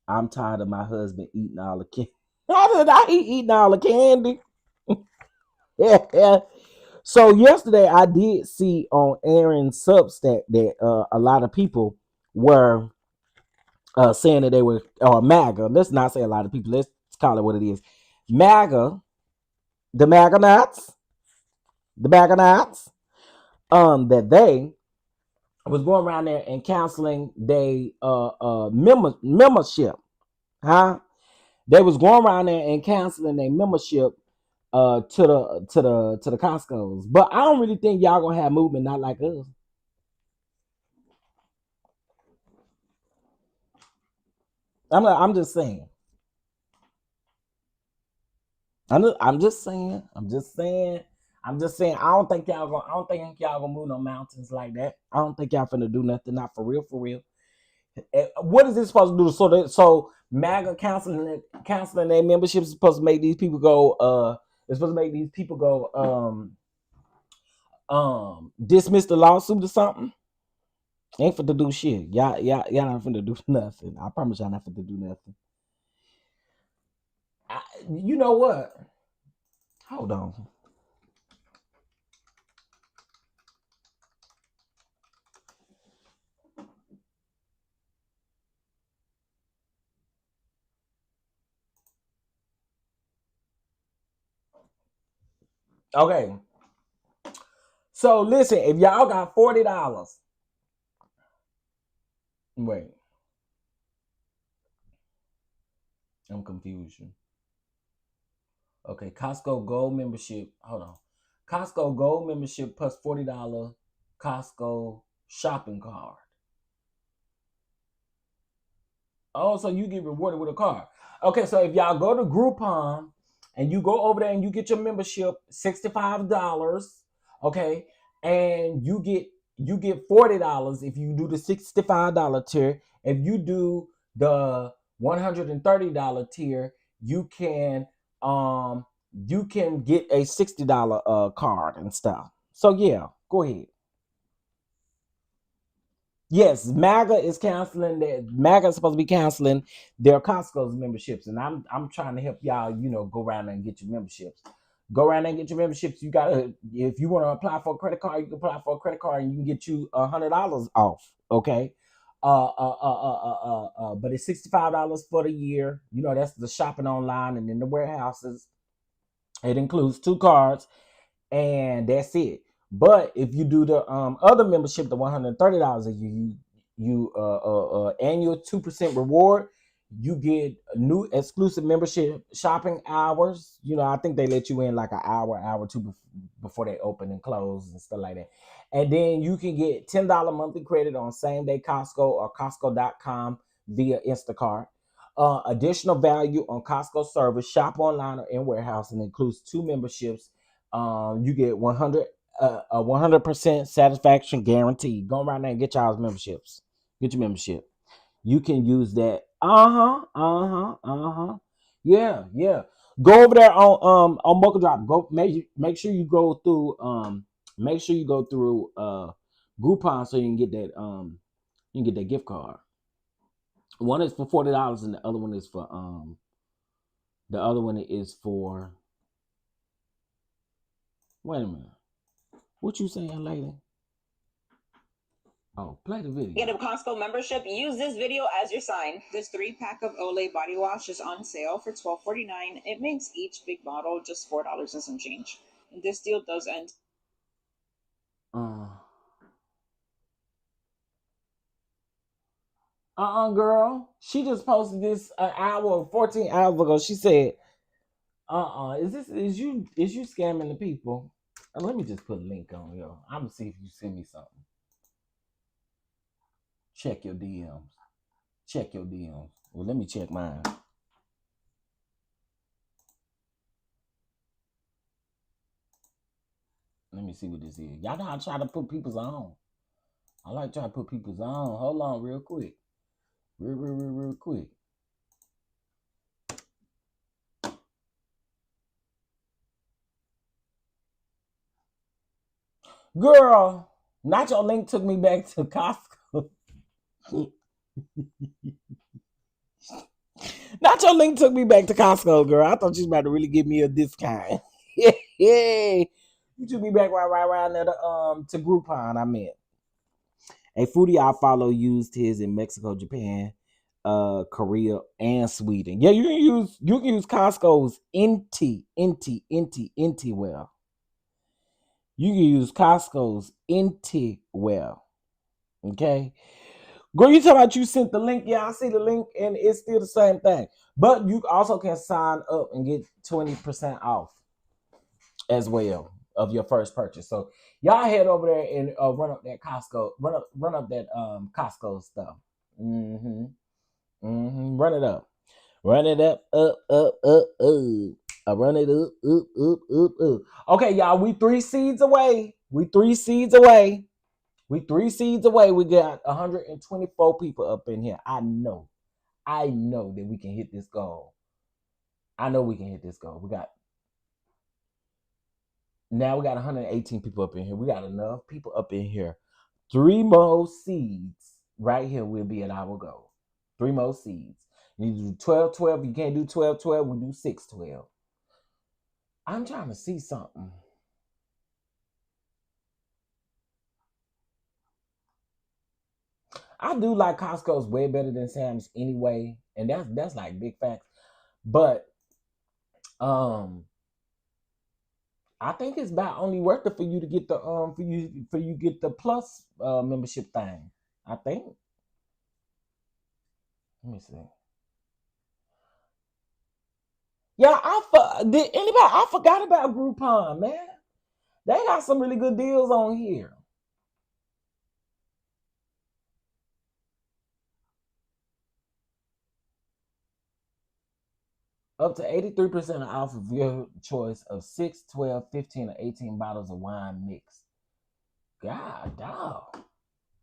I'm tired of my husband eating all the candy. How did I eating all the candy? Yeah. So yesterday I did see on Aaron's Substack that a lot of people were saying that they were MAGA. Let's not say a lot of people. Let's call it what it is. MAGA, the MAGA Knots, that they was going around there and counseling their membership. Huh? They was going around there and canceling their membership to the Costco's. But I don't really think y'all gonna have movement not like us. I'm just saying. I'm just saying. I don't think y'all gonna move no mountains like that. I don't think y'all finna do nothing. Not for real. For real. What is this supposed to do? So MAGA counseling their membership is supposed to make these people go. It's supposed to make these people go. Dismiss the lawsuit or something. Ain't for to do shit. Y'all not finna do nothing. I promise y'all not finna do nothing. You know what? Hold on. Okay. So listen, if y'all got $40, wait. I'm confused. Okay, Costco Gold membership. Hold on. Costco Gold membership plus $40 Costco shopping card. Oh, so you get rewarded with a card. Okay, so if y'all go to Groupon and you go over there and you get your membership, $65, okay, and you get $40 if you do the $65 tier. If you do the $130 tier, you can get a $60 card and stuff. So yeah, go ahead. Yes, MAGA is canceling that. MAGA is supposed to be canceling their Costco's memberships, and I'm trying to help y'all. Go around and get your memberships. Go around and get your memberships. You gotta, if you want to apply for a credit card, you can apply for a credit card, and you can get you $100 off. Okay. But it's $65 for the year. That's the shopping online and in the warehouses. It includes 2 cards, and that's it. But if you do the other membership, the $130 a year, you annual 2% reward. You get new exclusive membership shopping hours. I think they let you in like an hour or two before they open and close and stuff like that. And then you can get $10 monthly credit on same day Costco or Costco.com via Instacart. Additional value on Costco service, shop online or in warehouse, and includes 2 memberships. You get 100% satisfaction guarantee. Go around there and get y'all's memberships. Get your membership. You can use that. Yeah. Go over there on Mocha Drop. Go make sure you go through Groupon so you can get that gift card. One is for $40 and the other one is for wait a minute. What you saying, lady? Oh, play the video. Get a Costco membership. Use this video as your sign. This 3-pack of Olay body wash is on sale for $12.49. It makes each big bottle just $4 and some change. And this deal does end. Girl. She just posted this an hour, 14 hours ago. She said, is you scamming the people? Let me just put a link on here. I'm gonna see if you send me something. Check your DMs. Well, let me check mine. Let me see what this is. Y'all know I try to put people's on. I like trying to put people's on. Hold on real quick. Real quick. Girl, not your link took me back to Costco. Not your link took me back to Costco, girl. I thought you was about to really give me a discount. Yeah. You took me back right around there to Groupon, I meant. A foodie I follow used his in Mexico, Japan, Korea, and Sweden. Yeah, you can use Costco's Inti well. You can use Costco's Inti well. Okay. Girl, you talking about you sent the link? Yeah, I see the link, and it's still the same thing. But you also can sign up and get 20% off as well of your first purchase. So y'all head over there and run up that Costco, run up that Costco stuff. Run it up. Run it up. Run it up. Okay, y'all, we 3 seeds away. We got 124 people up in here. I know that we can hit this goal. Now we got 118 people up in here. We got enough people up in here. 3 more seeds right here. We'll be at our goal. 3 more seeds. You need to do 12-12. You can't do 12-12. We do 6-12. I'm trying to see something. I do like Costco's way better than Sam's anyway, and that's like big facts. But I think it's about only worth it for you to get the for you get the plus membership thing. I think. Let me see. Yeah, I forgot about Groupon, man. They got some really good deals on here. Up to 83% off of your choice of 6, 12, 15, or 18 bottles of wine mix. God dog.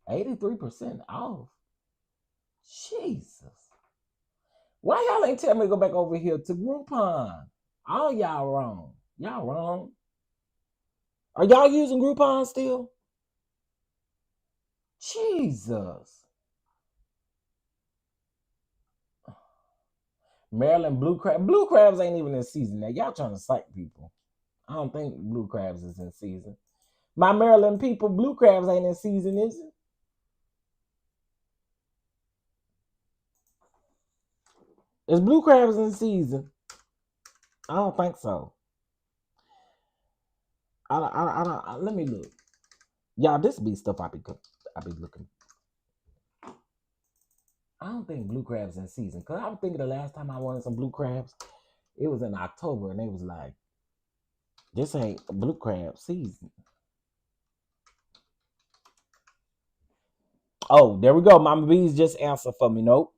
83% off. Jesus. Why y'all ain't tell me to go back over here to Groupon? All y'all wrong. Y'all wrong. Are y'all using Groupon still? Jesus. Maryland blue crab. Blue crabs ain't even in season now. Y'all trying to psych people. I don't think blue crabs is in season. My Maryland people, blue crabs ain't in season, is it? Is blue crabs in season? I don't think so. Let me look. Y'all, this be stuff I be looking. I don't think blue crabs in season. Cause I'm thinking the last time I wanted some blue crabs, it was in October, and they was like, "This ain't blue crab season." Oh, there we go. Mama B's just answered for me. Nope.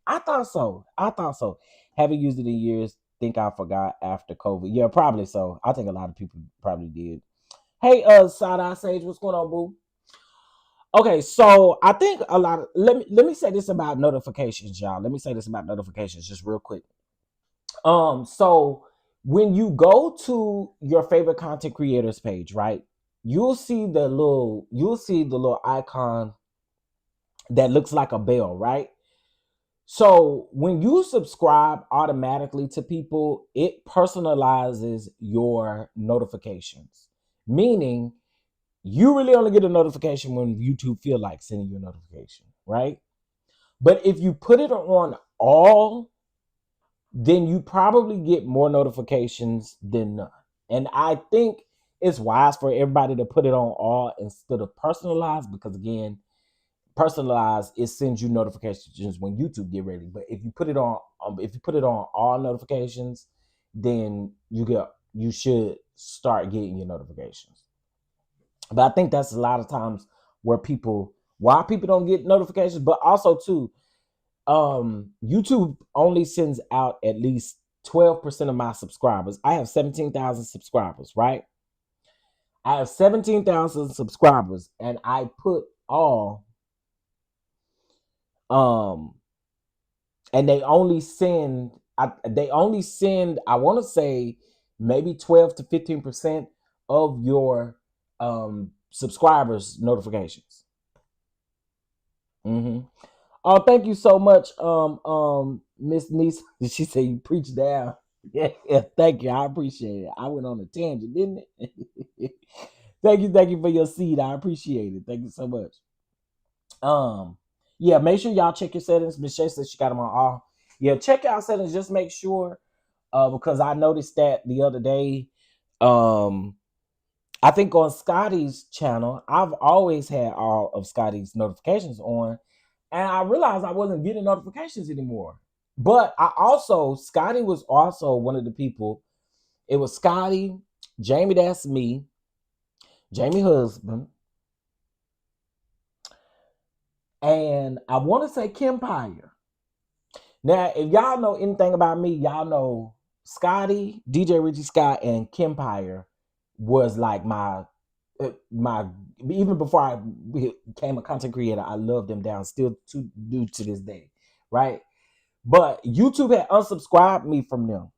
I thought so. I thought so. Haven't used it in years. Think I forgot after COVID. Yeah, probably so. I think a lot of people probably did. Hey, Side Eye Sage, what's going on, boo? Okay, so I think a lot of let me say this about notifications, y'all. Let me say this about notifications just real quick. So when you go to your favorite content creators page, right? You'll see the little icon that looks like a bell, right? So when you subscribe automatically to people, it personalizes your notifications. Meaning you really only get a notification when YouTube feel like sending you a notification, right? But if you put it on all, then you probably get more notifications than none. And I think it's wise for everybody to put it on all instead of personalized, because again, personalized, it sends you notifications when YouTube get ready. But if you put it on all notifications, then you should start getting your notifications. But I think that's a lot of times why people don't get notifications, but also too, YouTube only sends out at least 12% of my subscribers. I have 17,000 subscribers, right? I have 17,000 subscribers, and I put all, um, and they only send, I want to say maybe 12 to 15% of your subscribers notifications. Mm-hmm. Oh, thank you so much, Miss Niece. She said you preach down. Yeah, thank you. I appreciate it. I went on a tangent, didn't it? Thank you for your seed. I appreciate it. Thank you so much. Um, yeah, make sure y'all check your settings. Miss Shay says she got them on all. Yeah, check out settings. Just make sure, because I noticed that the other day. Um, I think on Scotty's channel, I've always had all of Scotty's notifications on, and I realized I wasn't getting notifications anymore. But Scotty was also one of the people. It was Scotty, Jamie, that's me, Jamie husband, and I want to say Kempire. Now, if y'all know anything about me, y'all know Scotty, DJ Richie Scott, and Kempire was like my even before I became a content creator, I love them down, still to do to this day, right? But YouTube had unsubscribed me from them.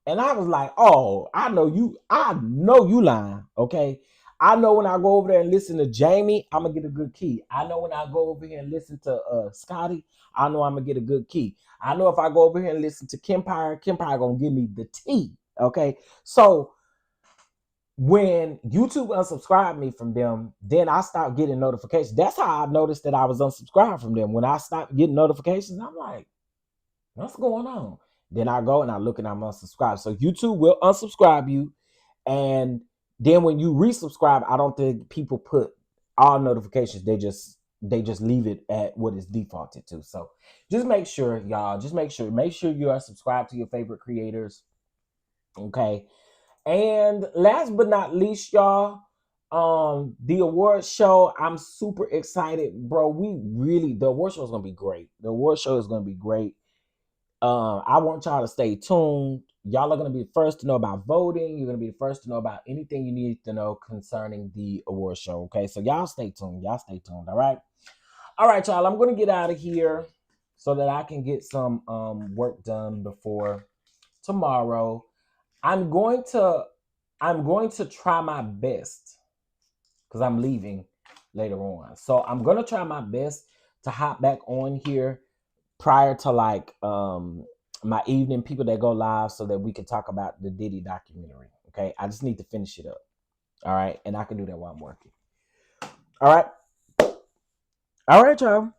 And I was like, oh, I know you lying. Okay. I know when I go over there and listen to Jamie, I'm gonna get a good key. I know when I go over here and listen to Scotty, I know I'm gonna get a good key. I know if I go over here and listen to Kempire gonna give me the tea. Okay. So when YouTube unsubscribed me from them, then I stopped getting notifications. That's how I noticed that I was unsubscribed from them. When I stopped getting notifications, I'm like, what's going on? Then I go and I look and I'm unsubscribed. So YouTube will unsubscribe you. And then when you resubscribe, I don't think people put all notifications. They just leave it at what is defaulted to. So just make sure, y'all, make sure you are subscribed to your favorite creators. Okay. And last but not least, y'all, the award show, I'm super excited, bro. The award show is gonna be great. The award show is gonna be great. I want y'all to stay tuned. Y'all are gonna be the first to know about voting. You're gonna be the first to know about anything you need to know concerning the award show. Okay, so y'all stay tuned. Y'all stay tuned. All right, y'all. I'm gonna get out of here so that I can get some work done before tomorrow. I'm going to I'm going to try my best because I'm leaving later on. So I'm gonna try my best to hop back on here prior to like my evening people that go live so that we can talk about the Diddy documentary. Okay. I just need to finish it up. All right. And I can do that while I'm working. All right. All right, y'all.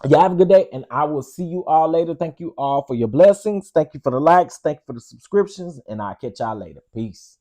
Y'all have a good day, and I will see you all later. Thank you all for your blessings. Thank you for the likes. Thank you for the subscriptions, and I'll catch y'all later. Peace.